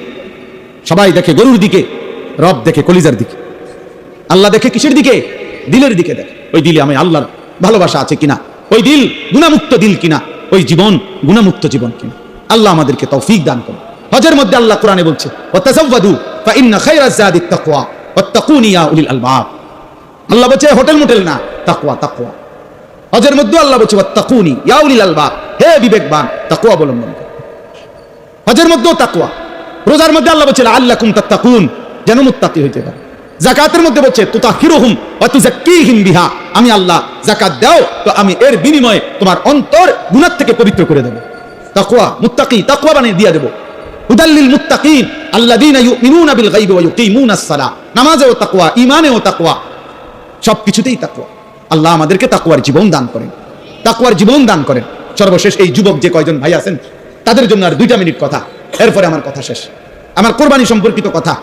Speaker 1: সবাই দেখে গরুর দিকে, রব দেখে কলিজার দিকে, আল্লাহ দেখে কিসের দিকে? দিলের দিকে দেখে। ওই দিলে আমি আল্লাহর ভালোবাসা আছে কিনা, ওই দিল গুনাহমুক্ত দিল কিনা, ওই জীবন গুনাহমুক্ত জীবন কিনা। আল্লাহ আমাদেরকে তৌফিক দান করুন। হজের মধ্যে আল্লাহ কোরআনে বলছে ওয়াতাযাওয়াদু ফাইন্না খায়রাজ যাদিত তাকওয়া ওয়াত্তাকুনি ইয়া উলিল আলবাব। আল্লাহ বলছে হোটেল মোটেল না, তাকওয়া, তাকওয়া। হজের মধ্যে আল্লাহ বলছে ওয়াত্তাকুনি ইয়া উলিল আলবাব, হে বিবেকবান, তাকওয়া অবলম্বন করো। হজের মধ্যেও তাকওয়া। রোজার মধ্যে আল্লাহ বলছে লাআল্লাকুম তাত্তাকুন, যেন মুত্তাকি হইতে পারে। যাকাতের মধ্যে বলছে তুতাহিরুহুম ওয়া তুযাক্কিহিম বিহা, আমি আল্লাহ যাকাত দাও তো আমি এর বিনিময়ে তোমার অন্তর গুনাহ থেকে পবিত্র করে দেব। তাকওয়া, মুত্তাকি, তাকওয়া বানিয়ে দিয়ে দেব। হুদাল্লিল মুত্তাকিন আল্লাযীনা ইউমিনুনা বিল গায়বি ওয়া ইউকিমুনাস সালাহ, নামাজেও তাকওয়া, ঈমানেও তাকওয়া, সবকিছুতেই তাকওয়া। আল্লাহ আমাদেরকে তাকওয়ার জীবন দান করেন, তাকওয়ার জীবন দান করেন। সর্বশেষ এই যুবক যে কয়জন ভাই আছেন তাদের জন্য আর 2 মিনিট কথা, এরপরে আমার কথা শেষ। আমার কোরবানি সম্পর্কিত কথা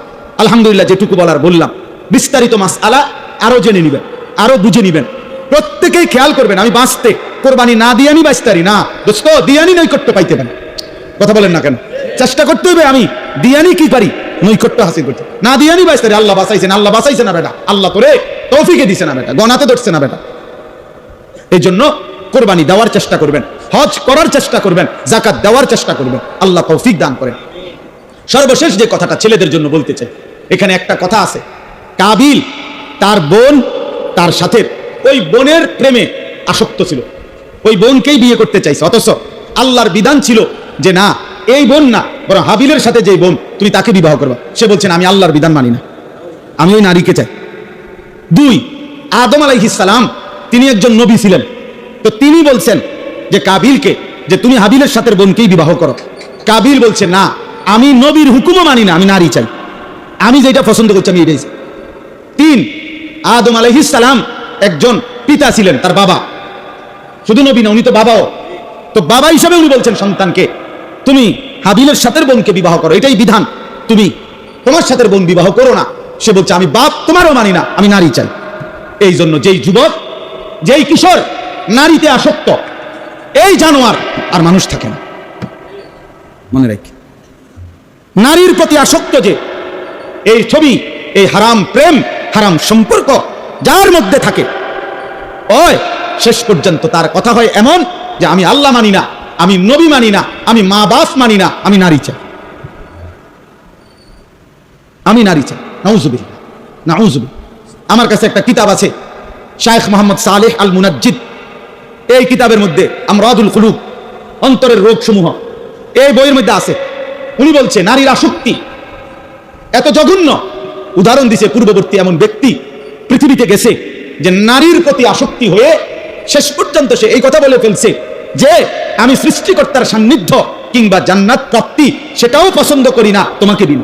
Speaker 1: আলহামদুলিল্লাহ যেটুকু বলার বললাম। বিস্তারিত মাসআলা আরো জেনে নেবেন, আরো বুঝে নেবেন। প্রত্যেকেই খেয়াল করবেন, আমি বাঁচতে কোরবানি না দিয়ে আনি বাঁচতারি না, দোস্ত দিয়ানি নৈকট্য পাইতে পারেন। কথা বলেন না কেন? চেষ্টা করতে হবে, আমি দিয়ানি কি পারি নৈকট্য হাসিল করতে, না দিয়ানি বাঁচতারি। আল্লাহ বাঁচাইছেন, আল্লাহ বাঁচাইছে না বেটা, আল্লাহ তোরে তৌফিকে দিছে না বেটা, গনাতে ধরছে না বেটা। এই জন্য কোরবানি দেওয়ার চেষ্টা করবেন, হজ করার চেষ্টা করবেন, যাকাত দেওয়ার চেষ্টা করবেন, আল্লাহ তৌফিক দান করেন। সর্বশেষ যে কথাটা ছেলেদের জন্য বলতে চাই, এখানে একটা কথা আছে, কাবিল তার বোন, তার সাথে ওই বোনের প্রেমে আসক্ত ছিল, ওই বোনকেই বিয়ে করতে চাইছে। অথচ আল্লাহর বিধান ছিল যে না, এই বোন না, বরং হাবিলের সাথে যে বোন তুমি তাকে বিবাহ করবা। সে বলছেন আমি আল্লাহর বিধান মানি না, আমি ওই নারীকে চাই। 2, আদম আলাইহিস সালাম তিনি একজন নবী ছিলেন, তো তিনি বলছেন যে কাবিলকে যে তুমি হাবিলের সাথে বোনকেই বিবাহ করো। কাবিল বলছে না, আমি নবীর হুকুমও মানি না, আমি নারী চাই, আমি যেটা পছন্দ করছি আমি এটাই চাই। 3, আদম আলাইহিস সালাম একজন পিতা ছিলেন, তার বাবা, শুধু নবী না উনি তো বাবাও, তো বাবা হিসাবে উনি বলছেন সন্তানকে তুমি হাবিলের সাথে বোনকে বিবাহ করো, এটাই বিধান, তুমি তোমার সাথে বোন বিবাহ করো না। সে বলছে আমি বাপ তোমারও মানি না, আমি নারী চাই। এই জন্য যেই যুবক, যেই কিশোর নারীতে আসক্ত, এই জানোয়ার আর মানুষ থাকে না। মনে রাখি, নারীর প্রতি আসক্ত যে এই ছবি, এই হারাম প্রেম, হারাম সম্পর্ক যার মধ্যে থাকে, ওই শেষ পর্যন্ত তার কথা হয় এমন যে আমি আল্লাহ মানি না, আমি নবী মানি না, আমি মা বাপ মানি না, আমি নারী চাই, আমি নারী চাই। নাউজুবিল্লাহ, নাউজুবিল্লাহ। আমার কাছে একটা কিতাব আছে, শাইখ মোহাম্মদ সালেহ আল মুনাজ্জিদ, এই কিতাবের মধ্যে আমরাদুল কুলুব, অন্তরের রোগ সমূহ, এই বইয়ের মধ্যে আছে। উনি বলছে নারীর আসক্তি এত জঘন্য, উদাহরণ দিছে পূর্ববর্তী এমন ব্যক্তি পৃথিবীতে গেছে যে নারীর প্রতি আসক্তি হয়ে শেষ পর্যন্ত সে এই কথা বলে ফেলছে যে আমি সৃষ্টিকর্তার সান্নিধ্য কিংবা জান্নাত প্রাপ্তি সেটাও পছন্দ করি না, তোমাকে দিন,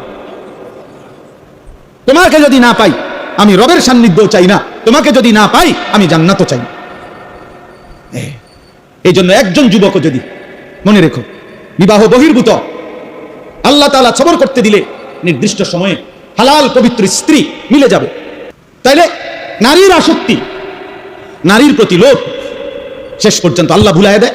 Speaker 1: তোমাকে যদি না পাই আমি রবের সান্নিধ্যও চাই না, তোমাকে যদি না পাই আমি জান্নাতও চাই না। এই জন্য একজন যুবক যদি মনে রেখো, বিবাহ বহির্ভূত আল্লাহ তাআলা সবর করতে দিলে নির্দিষ্ট সময়ে হালাল পবিত্র স্ত্রী মিলে যাবে। তাইলে নারীর আসক্তি, নারীর প্রতি লোভ শেষ পর্যন্ত আল্লাহ ভুলায় দেয়,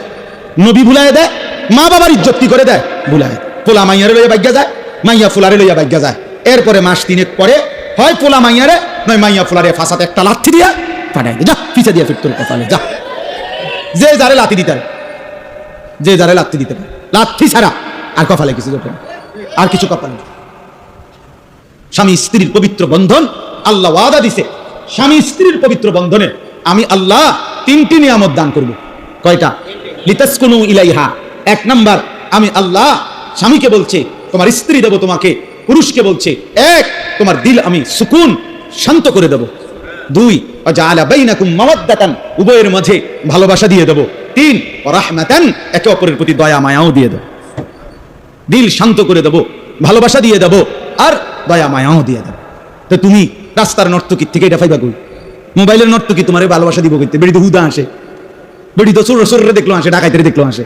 Speaker 1: নবী ভুলায় দেয়, মা বাবার ইজ্জত কি করে দেয়, ভুলায়। পোলা মাইয়ারে লইয়া ভাগ্যা যায়, মাইয়া ফুলারে লইয়া ভাগ্যা যায়। এরপরে মাস 3 পরে হয় পোলা মাইয়ারে নয় মাইয়া ফুলারে ফাঁসাতে একটা লাথি দিয়া পাঠায় যা, পিছে দিয়া ফিরতর কপালে যা, যে যারে লাথি দিতে পারে, যে যারে লাথি দিতে পারে, লাথি ছাড়া আর কপালে কিছু জোটে না, আর কিছু কপালে। স্বামী স্ত্রীর পবিত্র বন্ধন আল্লাহ ওয়াদা দিছে, স্বামী স্ত্রীর পবিত্র বন্ধনে আমি আল্লাহ 3টি নিয়ামত দান করব। কয়টা? লিতাসকুনু ইলাইহা, 1 নাম্বার আমি আল্লাহ স্বামীকে বলছে তোমার স্ত্রী দেব তোমাকে, পুরুষকে বলছে 1 তোমার দিল আমি সুকুন শান্ত করে দেব, 2 ওয়াজআলা বাইনাকুম মাওয়াদ্দাতান উভয়ের মাঝে ভালোবাসা দিয়ে দেব, 3 রাহমাতান একে অপরের প্রতি দয়া মায়াও দিয়ে দেব। দিল শান্ত করে দেব, ভালোবাসা দিয়ে দেব, আর দয়া মায়াও দিয়ে দেব। তো তুমি রাস্তার নর্তকীর থেকে এটা পাইবা কই? মোবাইলের নর্তকী তোমারে ভালোবাসা দিব কইতে? বেড়ি তো হুদা আসে, বেড়ি তো চোর চোরে দেখলো আসে, ডাকাইতে দেখলো আসে,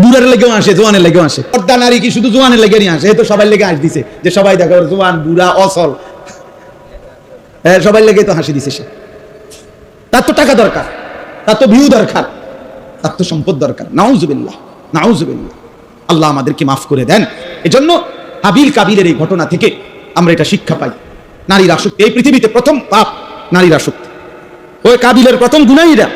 Speaker 1: বুড়ার লেগেও আসে, জোয়ানের লেগেও আসে। পর্দা নারী কি শুধু জোয়ানের লেগে নিয়ে আসে? এ তো সবাই লেগে হাসি দিছে, যে সবাই দেখো জোয়ান বুড়া অসল, সবাই লেগে তো হাসি দিছে। সে তার তো টাকা দরকার, তার তো ভিউ দরকার, তার তো সম্পদ দরকার। নাউজুবিল্লাহ, নাউজুবিল্লাহ। আল্লাহ আমাদেরকে মাফ করে দেন। এজন্য হাবিল কাবিলের এই ঘটনা থেকে আমরা এটা শিক্ষা পাই, নারীর আসক্তি। এই পৃথিবীতে প্রথম পাপ নারীর আসক্তি। ওই কাবিলের প্রথম গুনাহীরা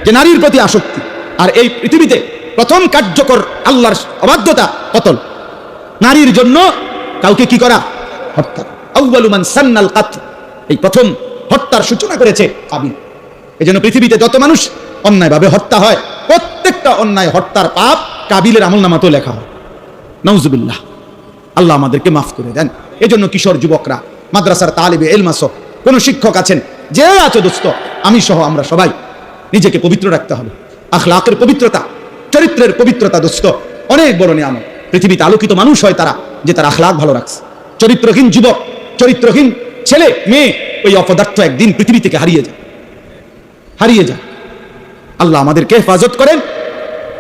Speaker 1: যে নারীর প্রতি আসক্তি। আর এই পৃথিবীতে প্রথম কার্যকর আল্লাহর অবাধ্যতা কতল। নারীর জন্য কাউকে কি করা? হত্যা। আউয়ালু মান সান্নাল কাতল, এই প্রথম হত্যার সূচনা করেছে কাবিল। এজন্য পৃথিবীতে যত মানুষ অন্যায়ভাবে হত্যা হয়, প্রত্যেকটা অন্যায় হত্যার পাপ কাবিলের আমলনামাতেও লেখা হয়। নাউজুবিল্লাহ, আল্লাহ আমাদেরকে মাফ করে দেন। এজন্য কিশোর যুবকরা, মাদ্রাসার তালিবে ইলম আছো, কোন শিক্ষক আছেন, যে আছো দোস্ত, আমি সহ আমরা সবাই নিজেকে পবিত্র রাখতে হবে। আখলাকের পবিত্রতা, চরিত্রের পবিত্রতা দোস্ত অনেক বড় নিয়ামত। পৃথিবীতে আলোকিত মানুষ হয় তারা যে তার আখলাক ভালো রাখছে। চরিত্রহীন যুবক, চরিত্রহীন ছেলে মেয়ে, ওই অপদার্থ একদিন পৃথিবী থেকে হারিয়ে যায়, হারিয়ে যায়। আল্লাহ আমাদেরকে হেফাজত করেন,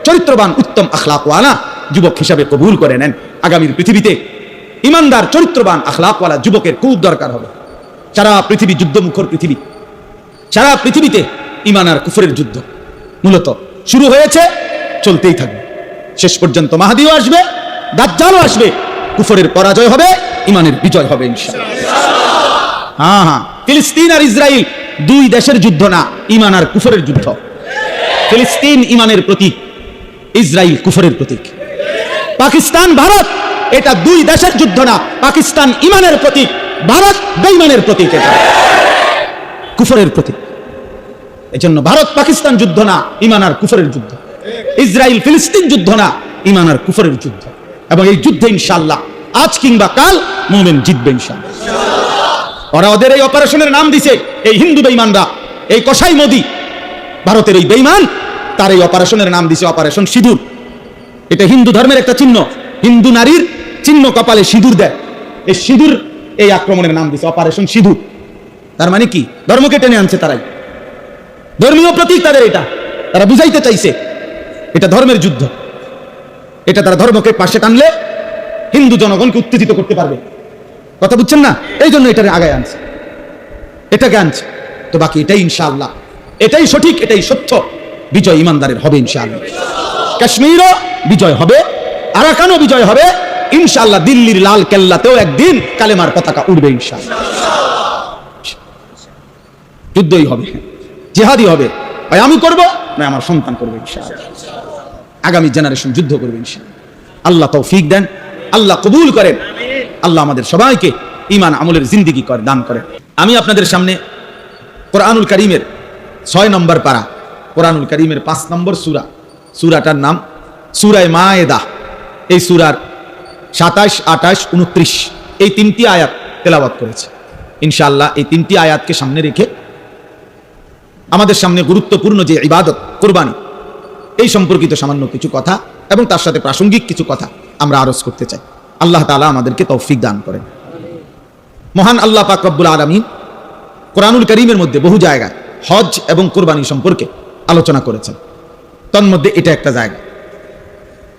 Speaker 1: চরিত্রবান উত্তম আখলাকওয়ালা যুবক হিসাবে কবুল করে নেন। আগামীর পৃথিবীতে ইমানদার চরিত্রবান আখলাকওয়ালা যুবকের খুব দরকার হবে। সারা পৃথিবী যুদ্ধমুখর পৃথিবী, সারা পৃথিবীতে ঈমান আর কুফরের যুদ্ধ মূলত শুরু হয়েছে, চলতেই থাকবে। শেষ পর্যন্ত মাহদীও আসবে, দাজ্জালও আসবে, কুফরের পরাজয় হবে, ঈমানের বিজয় হবে ইনশাআল্লাহ। হ্যাঁ, ফিলিস্তিন আর ইসরায়েল দুই দেশের যুদ্ধ না, ঈমান আর কুফরের যুদ্ধ। ফিলিস্তিন ঈমানের প্রতীক, ইসরায়েল কুফরের প্রতীক। পাকিস্তান ভারত, এটা দুই দেশের যুদ্ধ না, পাকিস্তান ঈমানের প্রতীক, ভারত বেঈমানের প্রতীক, এটা কুফরের প্রতীক। এজন্য ভারত পাকিস্তান যুদ্ধ না, ঈমান আর কুফরের যুদ্ধ। ইসরায়েল ফিলিস্তিন যুদ্ধ না, ঈমান আর কুফরের যুদ্ধ। এবং এই যুদ্ধে ইনশাআল্লাহ আজ কিংবা কাল মুমিন জিতবে ইনশাআল্লাহ। ওরা ওদের এই অপারেশনের নাম দিছে, এই হিন্দু বেঈমানরা, এই কসাই মোদি, ভারতের এই বেঈমান, তার এই অপারেশনের নাম দিছে অপারেশন সিঁদুর। এটা হিন্দু ধর্মের একটা চিহ্ন, হিন্দু নারীর চিহ্ন, কপালে সিঁদুর দেয়। এই সিঁদুর, এই আক্রমণের নাম দিছে অপারেশন সিঁদুর। তার মানে কি? ধর্মকে টেনে আনছে তারাই, ধর্মীয় প্রতীক তাদের এটা। তারা বুঝাইতে চাইছে এটা ধর্মের যুদ্ধ। এটা তারা ধর্মকে পাশে টানলে হিন্দু জনগণকে উত্তেজিত করতে পারবে। কথা বুঝছেন না? এই জন্য এটাকে আগায় আনছে, এটাকে আনছে। তো বাকি এটাই ইনশাআল্লাহ, এটাই সঠিক, এটাই সত্য। বিজয় ইমানদারের হবে ইনশাআল্লাহ। কাশ্মীরও বিজয় হবে, আরাকানও বিজয় হবে ইনশাআল্লাহ। দিল্লির লাল কেল্লাতেও একদিন কালেমার পতাকা উড়বে ইনশাআল্লাহ। যুদ্ধই হবে, জিহাদি হবে। ভাই আমি করব না আমার সন্তান করবে ইনশাআল্লাহ। আগামী জেনারেশন যুদ্ধ করবে ইনশাআল্লাহ। আল্লাহ তৌফিক দেন, আল্লাহ কবুল করেন, আল্লাহ আমাদের সবাইকে ঈমান আমলের জিন্দেগি করে দান করেন। আমি আপনাদের সামনে কোরআনুল কারীমের 6 নম্বর পারা, কোরআনুল কারীমের 5 নম্বর সূরা, সূরাটার নাম সূরা মায়েদা। এই সূরার 27, 28, 29 এই 3টি আয়াত তেলাওয়াত করেছে ইনশাআল্লাহ। এই 3টি আয়াতকে সামনে রেখে আমাদের সামনে গুরুত্বপূর্ণ যে ইবাদত কুরবানি, এই সম্পর্কিত সামান্য কিছু কথা এবং তার সাথে প্রাসঙ্গিক কিছু কথা আমরা আরজ করতে চাই। আল্লাহ তাআলা আমাদেরকে তৌফিক দান করেন। মহান আল্লাহ পাক রব্বুল আলামিন কোরআনুল কারীমের মধ্যে বহু জায়গায় হজ এবং কুরবানি সম্পর্কে আলোচনা করেছেন। তন্মধ্যে এটা একটা জায়গা।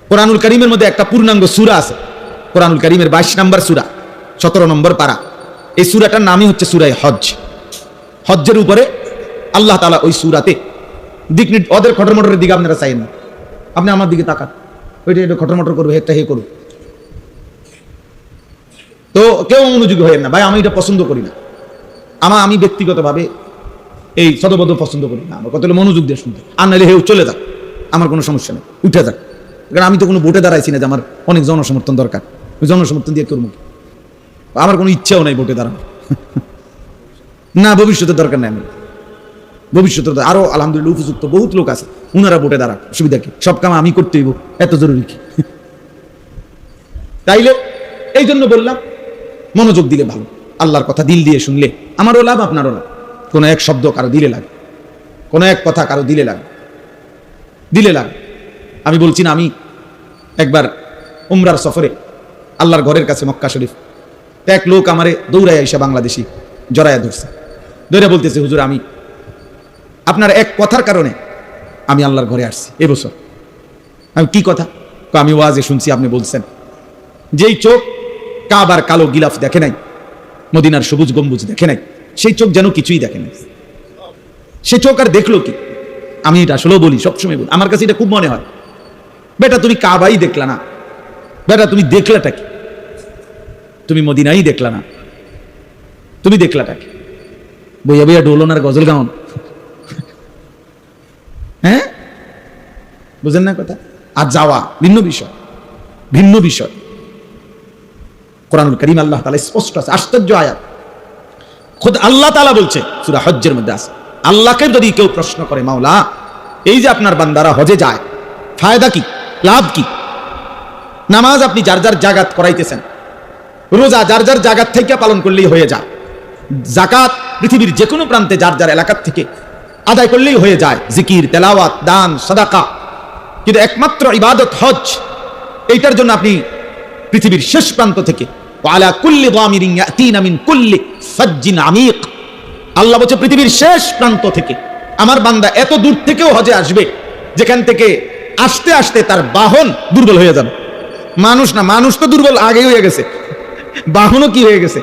Speaker 1: কোরআনুল কারীমের মধ্যে একটা পূর্ণাঙ্গ সূরা আছে, কোরআনুল কারীমের 22 নম্বর সূরা, 17 নম্বর পারা। এই সূরাটার নামই হচ্ছে সূরা হজ। হজ্জের উপরে আল্লাহ তাআলা ওই সূরাতে দিক ওদের খটর মটরের দিকে আপনারা চাইেন না, আপনি আমার দিকে তাকান, ওইটা এটা খটর মটর করবে, এটা হে করুন। তো কেউ মনোযোগী হয়েন না ভাই, আমি এটা পছন্দ করি না। আমি ব্যক্তিগতভাবে এই সদবদ্ধ পছন্দ করি না। আমার কত মনোযোগ দিয়ে শুনতে, আর নাহলে হেউ চলে যাক, আমার কোনো সমস্যা নেই, উঠে যাক। কারণ আমি তো কোনো ভোটে দাঁড়াইছি না যে আমার অনেক জনসমর্থন দরকার, ওই জনসমর্থন দিয়ে করবো। আমার কোনো ইচ্ছাও নাই ভোটে দাঁড়ানো না, ভবিষ্যতের দরকার নেই। আমি ভবিষ্যতে আরো আলহামদুলিল্লাহ উপযুক্ত বহুত লোক আছে, উনারা ভোটে দাঁড়ান, অসুবিধা কি? সব কাম আমি করতে হইব, এত জরুরি কি? তাইলে এই জন্য বললাম মনোযোগ দিলে ভালো, আল্লাহর কথা দিল দিয়ে শুনলে আমারও লাভ, আপনারও লাভ। কোনো এক শব্দ কারো দিলে লাগে, কোনো এক কথা কারো দিলে লাগে, দিলে লাগে। আমি বলছি না, আমি একবার উমরার সফরে আল্লাহর ঘরের কাছে মক্কা শরীফ, এক লোক আমারে দৌড়ায় এসে বাংলাদেশি জড়াইয়া ধরছে, ধরে বলতেছে হুজুর আমি আপনার এক কথার কারণে আমি আল্লাহর ঘরে আসছি এবছর। আমি কি কথা? আমি ওয়াজে শুনছি আপনি বলছেন যেই চোখ কাবার কালো গিলাফ দেখে নাই, মদিনার সবুজ গম্বুজ দেখে নাই, সেই চোখ যেন কিছুই দেখে নাই। সে চোখ আর দেখলো কি? আমি এটা আসলেও বলি, সবসময় বলি, আমার কাছে এটা খুব মনে হয়, বেটা তুমি কাবাই দেখলা না, বেটা তুমি দেখলাটা কি? তুমি মদিনাই দেখলা না, তুমি দেখলাটা কি? বইয়া বইয়া ডোলন আর গজল গাউন, হ্যাঁ, বুঝেন না কথা? আর যাওয়া ভিন্ন বিষয়, ভিন্ন বিষয়। কোরআনুল কারীম আল্লাহ তাআলা স্পষ্ট আছে, আশ্চর্য আয়াত। খুদ আল্লাহ তাআলা বলছে সূরা হজ্জের মধ্যে আছে, আল্লাহকে যদি কেউ প্রশ্ন করে, মাওলা এই যে আপনার বান্দারা হজে যায়, ফায়দা কি, লাভ কি? নামাজ আপনি যার যার জাগাত করাইতেছেন, রোজা যার যার জাগাত থেকে পালন করলেই হয়ে যায়, যাকাত পৃথিবীর যে কোনো প্রান্তে যার যার এলাকার থেকে আদায় করলেই হয়ে যায়, জিকির, তেলাওয়াত, দান, সাদাকা। কিন্তু একমাত্র ইবাদত হজ, এইটার জন্য আপনি পৃথিবীর শেষ প্রান্ত থেকে, ওয়ালা কুল্লি দামিরিন ইয়াতিনা মিন কুল্লি ফাজ্জিন আমিক, আল্লাহ বলছে পৃথিবীর শেষ প্রান্ত থেকে আমার বান্দা এত দূর থেকেও হজে আসবে, যেখান থেকে আসতে আসতে তার বাহন দুর্বল হয়ে যাবে। মানুষ না, মানুষ তো দুর্বল আগেই হয়ে গেছে, বাহনও কি হয়ে গেছে,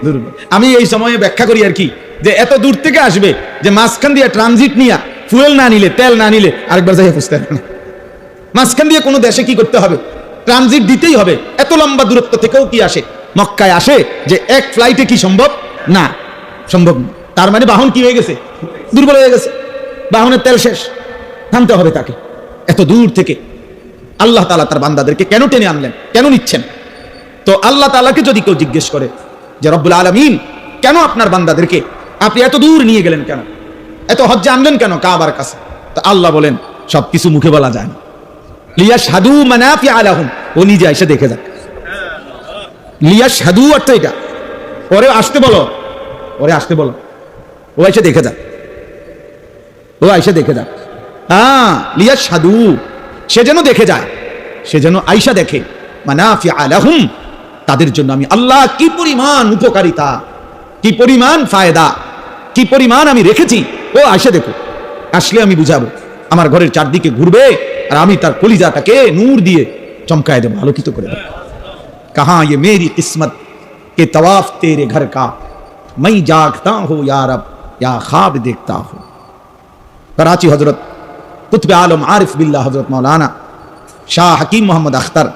Speaker 1: দুর্বল। আমি এই সময়ে ব্যাখ্যা করি আর কি, যে এত দূর থেকে আসবে যে মাঝখান দিয়ে ট্রানজিট নিয়ে ফুয়েল না নিলে, তেল না নিলে আরেকবার যাই বুঝতে পারবে না। মাঝখান দিয়ে কোনো দেশে কি করতে হবে, ট্রানজিট দিতেই হবে। এত লম্বা দূরত্ব থেকেও কি আসে, মক্কায় আসে, যে এক ফ্লাইটে কি সম্ভব না, সম্ভব না। তার মানে বাহন কি হয়ে গেছে, দুর্বল হয়ে গেছে, বাহনের তেল শেষ, থামতে হবে তাকে। এত দূর থেকে আল্লাহ তাআলা তার বান্দাদেরকে কেন টেনে আনলেন, কেন নিচ্ছেন? তো আল্লাহ তাআলাকে যদি কেউ জিজ্ঞেস করে যে রব্বুল আলামিন কেন আপনার বান্দাদেরকে আপনি এত দূর নিয়ে গেলেন, কেন এত হজ্জে আনলেন, কেন কাবার কাছে? তো আল্লাহ বলেন সবকিছু মুখে বলা যায় না, লিয়াশহাদু মানাফিআ লাহুম, ও নিজে এসে দেখে যাক। লিয়াশহাদু অর্থ এটা, পরে আসতে বলো, পরে আসতে বলো, ও এসে দেখে যাক, ও এসে দেখে যাক। হ্যাঁ, লিয়াশহাদু, সে যেন দেখে যায়, সে যেন আয়েশা দেখে, মানাফিআ লাহুম, তাদের জন্য আমি আল্লাহ কি পরিমাণ উপকারিতা, কি পরিমাণ ফায়দা, কি পরিমাণ আমি রেখেছি, ও আয়েশা দেখো। আসলে আমি বুঝাবো, আমার ঘরের চারদিকে ঘুরবে আর আমি তার কলিজাটাকে নূর দিয়ে চমকায় দেবো, আলোকিত করে দেবো। कहां ये मेरी किस्मत के तवाफ तेरे घर का, मैं जागता हूं या रब या ख्वाब देखता हूं। कराची हजरत कुतुब आलम आरिफ बिल्लाह हजरत मौलाना শাহ হাকিম মোহাম্মদ আখতার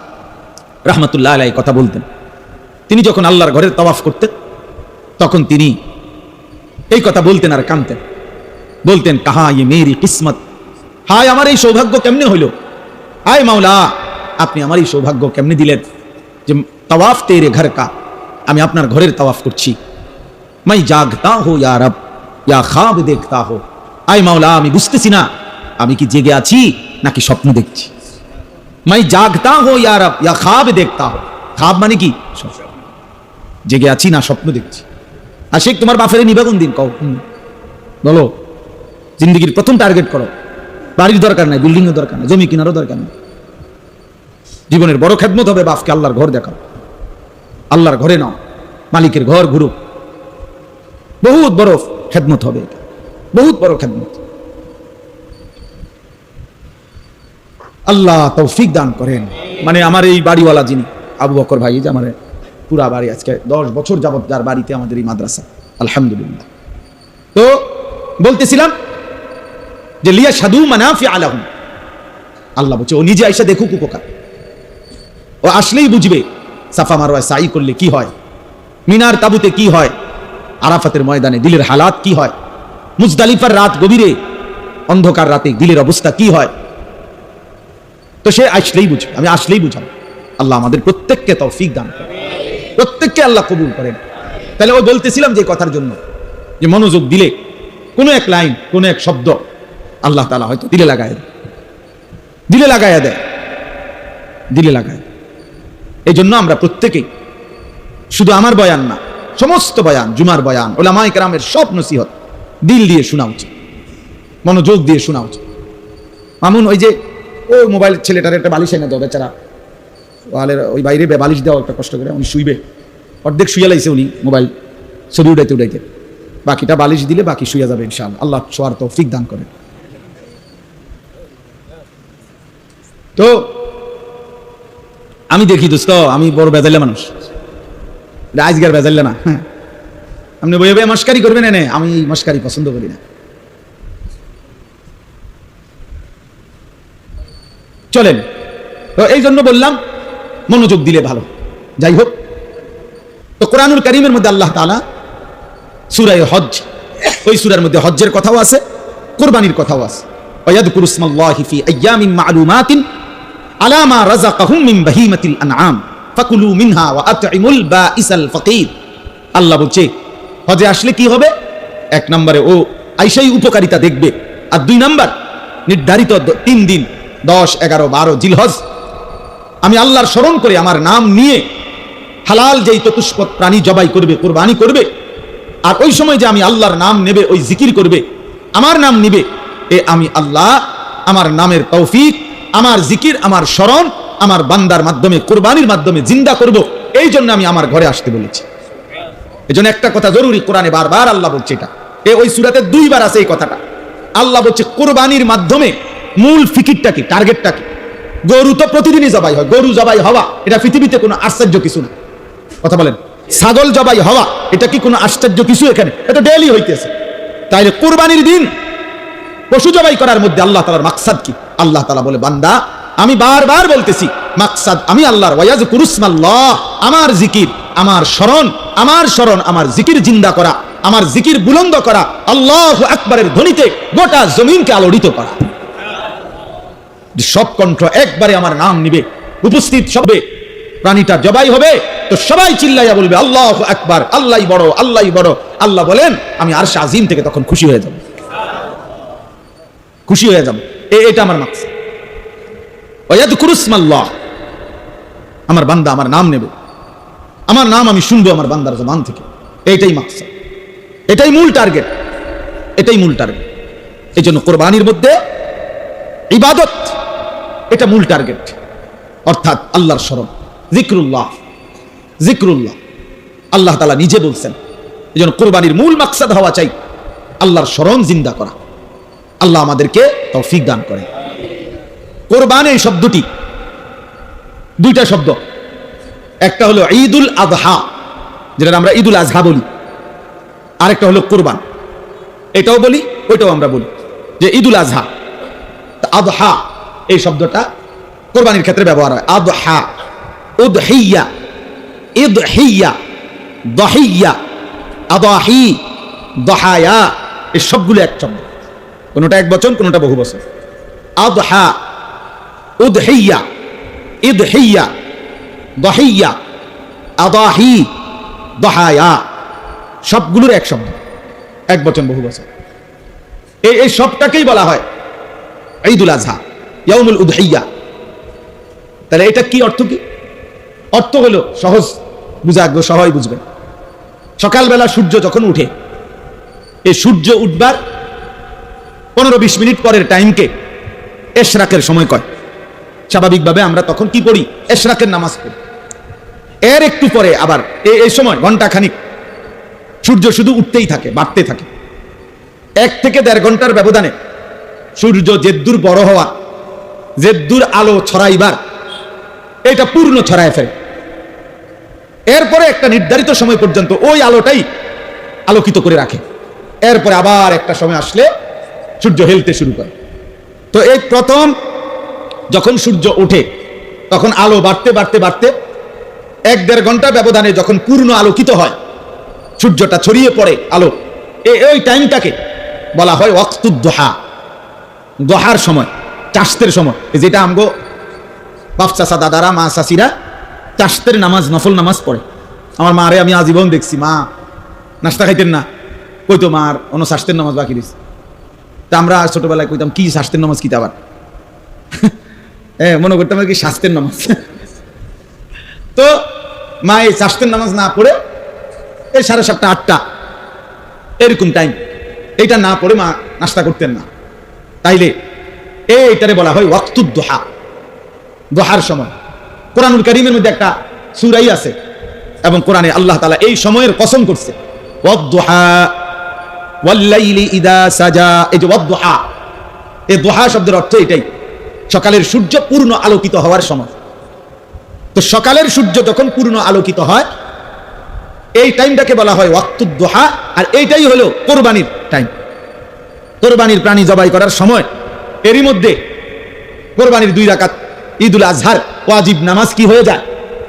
Speaker 1: রহমতুল্লাহ আলাইহি কথা বলতেন। তিনি যখন আল্লাহর ঘরের তাওয়াফ করতেন তখন তিনি এই কথা বলতেন আর কাঁদতেন, বলতেন কাহা ইয়ে মেরি কিসমত, হায় আমার এই সৌভাগ্য কেমনে হইল, হায় মাওলা আপনি আমার এই সৌভাগ্য কেমনে দিলেন যে তাওয়াফ তেরে ঘর কা, আমি আপনার ঘরের তাওয়াফ করছি। মাই জাগতা হো ইয়া রব ইয়া খ্বাব দেখতা হো, আয় মাওলা আমি বুঝতেছি না আমি কি জেগে আছি নাকি স্বপ্ন দেখছি। মাই জাগতা হো ইয়া রব ইয়া খ্বাব দেখতা হো, খ্বাব মানে কি, জেগে আছি না স্বপ্ন দেখছি। আশিক তোমার বাপের নিবা কোন দিন কও, বলো। জিন্দগির প্রথম টার্গেট করো, বাড়ির দরকার নাই, বিল্ডিং এর দরকার নাই, জমি কেনারও দরকার নাই। জীবনের বড় খেদমত হবে বাপকে আল্লাহর ঘর দেখাও, আল্লাহর ঘরে নাও, মালিকের ঘর ঘুরো, বহুত বড় খেদমত হবে এটা, বহুত বড় খেদমত। আল্লাহ তৌফিক দান করেন। মানে আমার এই বাড়িওয়ালা যিনি আবু বকর ভাই, যে আমার পুরা বাড়ি আজকে 10 বছর যাবত যার বাড়িতে আমাদের এই মাদ্রাসা, আলহামদুলিল্লাহ। তো বলতেছিলাম যে লিয়াশহাদু মানাফিআ লাহুম, আল্লাহ বলছে ও নিজে আইসা দেখুক উপকার, ও আসলেই বুঝবে সাফা মারওয়ায় সাই করলে কি হয়, মিনার তাবুতে কি হয়, আরাফাতের ময়দানে দিলের হালাত কি হয়, মুজদালিফার রাত গভীরে অন্ধকার রাতে দিলের অবস্থা কি হয়। তো সে আসলেই বুঝবে, আমি আসলেই বুঝাবো। আল্লাহ আমাদের প্রত্যেককে তৌফিক দান করেন, প্রত্যেককে আল্লাহ কবুল করেন। তাহলে ওই বলতেছিলাম যে কথার জন্য, যে মনোযোগ দিলে কোনো এক লাইন, কোনো এক শব্দ আল্লাহ তাআলা হয়তো দিলে লাগায় দেয়, দিলে লাগাইয়া দেয়, দিলে লাগায়। এই জন্য আমরা প্রত্যেকেই, শুধু আমার বয়ান না, সমস্ত বয়ান, জুমার বয়ান, উলামায়ে কেরামের সব নসিহত দিল দিয়ে শোনা উচিত, মনোযোগ দিয়ে শোনা উচিত। মামুন ওই যে ওই মোবাইলের ছেলেটার একটা বালিশ এনে দাও, বেচারা ওয়ালের ওই বাইরে বালিশ দেওয়া একটা কষ্ট করে, উনি শুইবে, অর্ধেক শুয়ে লাইছে উনি মোবাইল ছবি উঠাইতে উঠাইতে, বাকিটা বালিশ দিলে বাকি শুয়ে যাবে ইনশাআল্লাহ। আল্লাহ শোয়ার তৌফিক দান করেন। তো আমি দেখি দোস্ত, আমি বড় বেজাল্লা মানুষ, আজকের বেজাল্লা না। হ্যাঁ, আপনি বই বই মস্কারি করবেন, এনে আমি মস্কারি পছন্দ করি না। চলেন, তো এই জন্য বললাম মনোযোগ দিলে ভালো। যাই হোক, তো কোরআনুল কারীমের মধ্যে আল্লাহ তাআলা সূরা হজ, ওই সূরার মধ্যে হজ্জের কথাও আছে, কুরবানির কথাও আছে। ওয়ায়াযকুরু ইসমাল্লাহি ফি আইয়ামিন মা'লুমাতিন আলা মা রাযাকাহুম মিন বাহিমাতিল আনআম ফাকুলু মিনহা ওয়া আত'ইমুল বাঈসাল ফাকির। আল্লাহ বলছে হজে আসলে কি হবে? এক নম্বরে ও আইসাই উপকারিতা দেখবে, আর দুই নাম্বার নির্ধারিত 3 দিন 10, 11, 12 জিলহজ আমি আল্লাহর স্মরণ করে আমার নাম নিয়ে হালাল যেই চতুষ্পদ প্রাণী জবাই করবে, কুরবানি করবে, আর ওই সময় যে আমি আল্লাহর নাম নেবে, ওই জিকির করবে, আমার নাম নিবে, এ আমি আল্লাহ আমার নামের তৌফিক, আমার জিকির, আমার স্মরণ আমার বান্দার মাধ্যমে, কুরবানির মাধ্যমে জিন্দা করব। এই জন্য আমি আমার ঘরে আসতে বলেছি। এই জন্য একটা কথা জরুরি, কোরআনে বারবার আল্লাহ বলছে, এটা ওই সূরাতে 2 বার আছে এই কথাটা। আল্লাহ বলছে কুরবানির মাধ্যমে মূল ফিকিরটা কি, টার্গেটটা কি? গরু তো প্রতিদিনই জবাই হয়, গরু জবাই হওয়া এটা পৃথিবীতে কোনো আশ্চর্য কিছু না। কথা বলেন, ছাগল জবাই হওয়া এটা কি কোনো আশ্চর্য কিছু? এখানে এটা ডেইলি হইতেছে। তাইলে কুরবানির দিন পশু জবাই করার মধ্যে আল্লাহ তাআলার মাকসাদ কি? আল্লাহ তাআলা বলে, বান্দা আমি বারবার বলতেছি মাকসাদ আমি আল্লাহর, ওয়ায়াযকুরু ইসমাল্লাহ, আমার জিকির, আমার স্মরণ, আমার জিকির জিন্দা করা, আমার জিকির বুলন্দ করা, আল্লাহু আকবারের ধ্বনিতে গোটা জমিনকে আলোড়িত করা। সব কণ্ঠ একবারে আমার নাম নিবে, উপস্থিত সবে প্রাণীটা জবাই হবে তো সবাই চিল্লাইয়া বলবে আল্লাহু আকবার, আল্লাহই বড়, আল্লাহই বড়। আল্লাহ বলেন আমি আরশ আজিম থেকে তখন খুশি হয়ে যাব, খুশি হয়ে যাব। এটা আমার মাকসাদ। ওয়ায়াযকুরু ইসমাল্লাহ, আমার বান্দা আমার নাম নেবে, আমার নাম আমি শুনবো আমার বান্দার জবান থেকে। এইটাই মাকসাদ, এটাই মূল টার্গেট, এটাই মূল টার্গেট। এই জন্য কোরবানির মধ্যে ইবাদত এটা মূল টার্গেট, অর্থাৎ আল্লাহর স্মরণ, জিক্রুল্লাহ, জিক্রুল্লাহ। আল্লাহ তাআলা নিজে বলছেন, এই জন্য কোরবানির মূল মাকসাদ হওয়া চাই আল্লাহর স্মরণ জিন্দা করা। আল্লাহ আমাদেরকে তৌফিক দান করে। কোরবান এই শব্দটি 2টা শব্দ, একটা হলো ঈদুল আযহা, যেটা আমরা ঈদুল আযহা বলি, আরেকটা হলো কোরবান, এটাও বলি ওইটাও আমরা বলি যে ঈদুল আযহা। আযহা এই শব্দটা কোরবানির ক্ষেত্রে ব্যবহার হয়। আযহা, উদহিয়া, ইদহিয়া, দহিয়া, আদাহি, দহায়া, এই সবগুলো এক শব্দ, কোনটা এক বচন, কোনটা বহু বচন। আযহা, উদহিয়া, ইদহিয়া, দহিয়া, আদাহি, দহায়া, সবগুলোর এক শব্দ, এক বচন বহু বচন। এই সবটাকেই বলা হয় ঈদুল আযহা, ইয়াউমুল উদহিয়া। তাহলে এটা কি অর্থ? কি অর্থ? হলো সহজ বুঝাগো, সবাই বুঝবেন। সকালবেলা সূর্য যখন উঠে, এই সূর্য উঠবার 15-20 মিনিট পরের টাইমকে ইশরাকের সময় কয়। স্বাভাবিকভাবে আমরা তখন কি পড়ি? ইশরাকের নামাজ পড়ি। এর একটু পরে আবার এই সময় ঘন্টা খানিক সূর্য শুধু উঠতেই থাকে, বাড়তে থাকে। 1 থেকে 1.5 ঘন্টার ব্যবধানে সূর্য যেদ্দূর বড় হওয়া, যেদ্দূর আলো ছড়াইবার, এটা পূর্ণ ছড়ায় ফেলে। এরপরে একটা নির্ধারিত সময় পর্যন্ত ওই আলোটাই আলোকিত করে রাখে। এরপরে আবার একটা সময় আসলে সূর্য হেলতে শুরু করে। তো এই প্রথম যখন সূর্য ওঠে তখন আলো বাড়তে বাড়তে বাড়তে 1-1.5 ঘন্টা ব্যবধানে যখন পূর্ণ আলোকিত হয়, সূর্যটা ছড়িয়ে পড়ে আলো, এই টাইমটাকে বলা হয় ওয়াক্তুদ দুহা, দোহার সময়, চাষতের সময়। যেটা আমগো বাপ চাচা, দাদারা, মা চাচিরা চাষতের নামাজ, নফল নামাজ পড়ে। আমার মারে আমি আজীবন দেখছি, মা নাস্তা খাইতেন না, কইতো মার অন্য শাস্তের নামাজ বাকি দিস। তা আমরা ছোটবেলায় কইতাম কি শাস্তের নামাজ, কি আবার মনে করতাম কি শাস্তের নামাজ। তো মা এই শাস্তের নামাজ না পড়ে এই 7:30, 8টা এরকম টাইম, এইটা না পড়ে মা নাস্তা করতেন না। তাইলে এইটারে বলা হয় ওয়াক্তুদ দুহা, দোহার সময়। কোরআনুল কারীমের মধ্যে একটা সূরাই আছে এবং কোরআনে আল্লাহ তাআলা এই সময়ের কসম করছে, ওয়াদ-দুহা ওয়াল-লাইলি ইযা সাজা। এই যে ওয়াদ-দুহা, এই দুহা শব্দের অর্থ এটাই, সকালের সূর্য পূর্ণ আলোকিত হওয়ার সময়। তো তো সকালের সূর্য যখন পূর্ণ আলোকিত হয় এই টাইমটাকে বলা হয় ওয়াক্তুদ দুহা, আর এইটাই হলো কোরবানির টাইম, কোরবানির প্রাণী জবাই করার সময়। এরই মধ্যে কোরবানির 2 রাকাত ঈদুল আজহার ওয়াজিব নামাজ কি হয়ে যায়,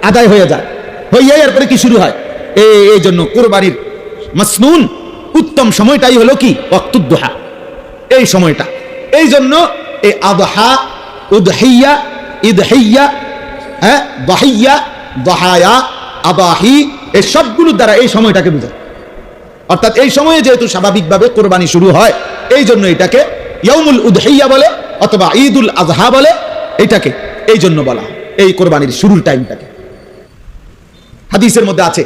Speaker 1: আদায় হয়ে যায়, হইয়া এরপরে কি শুরু হয়, এই জন্য কোরবানির মাসনুন উত্তম সময়টাই হলো কি ওয়াক্তুদ দুহা, এই সময়টা। এই জন্য এই আদহা, উদহিয়া, ইদহিয়া, হ্যাঁ, দাহিয়া, দাহায়া, আদাহি, এই সবগুলোর দ্বারা এই সময়টাকে বোঝায়। অর্থাৎ এই সময়ে যেহেতু স্বাভাবিকভাবে কোরবানি শুরু হয়, এই জন্য এটাকে ইয়াউমুল উদহিয়া বলে অথবা ঈদুল আজহা বলে, এটাকে এই জন্য বলা হয় এই কোরবানির শুরুর টাইমটাকে। হাদিসের মধ্যে আছে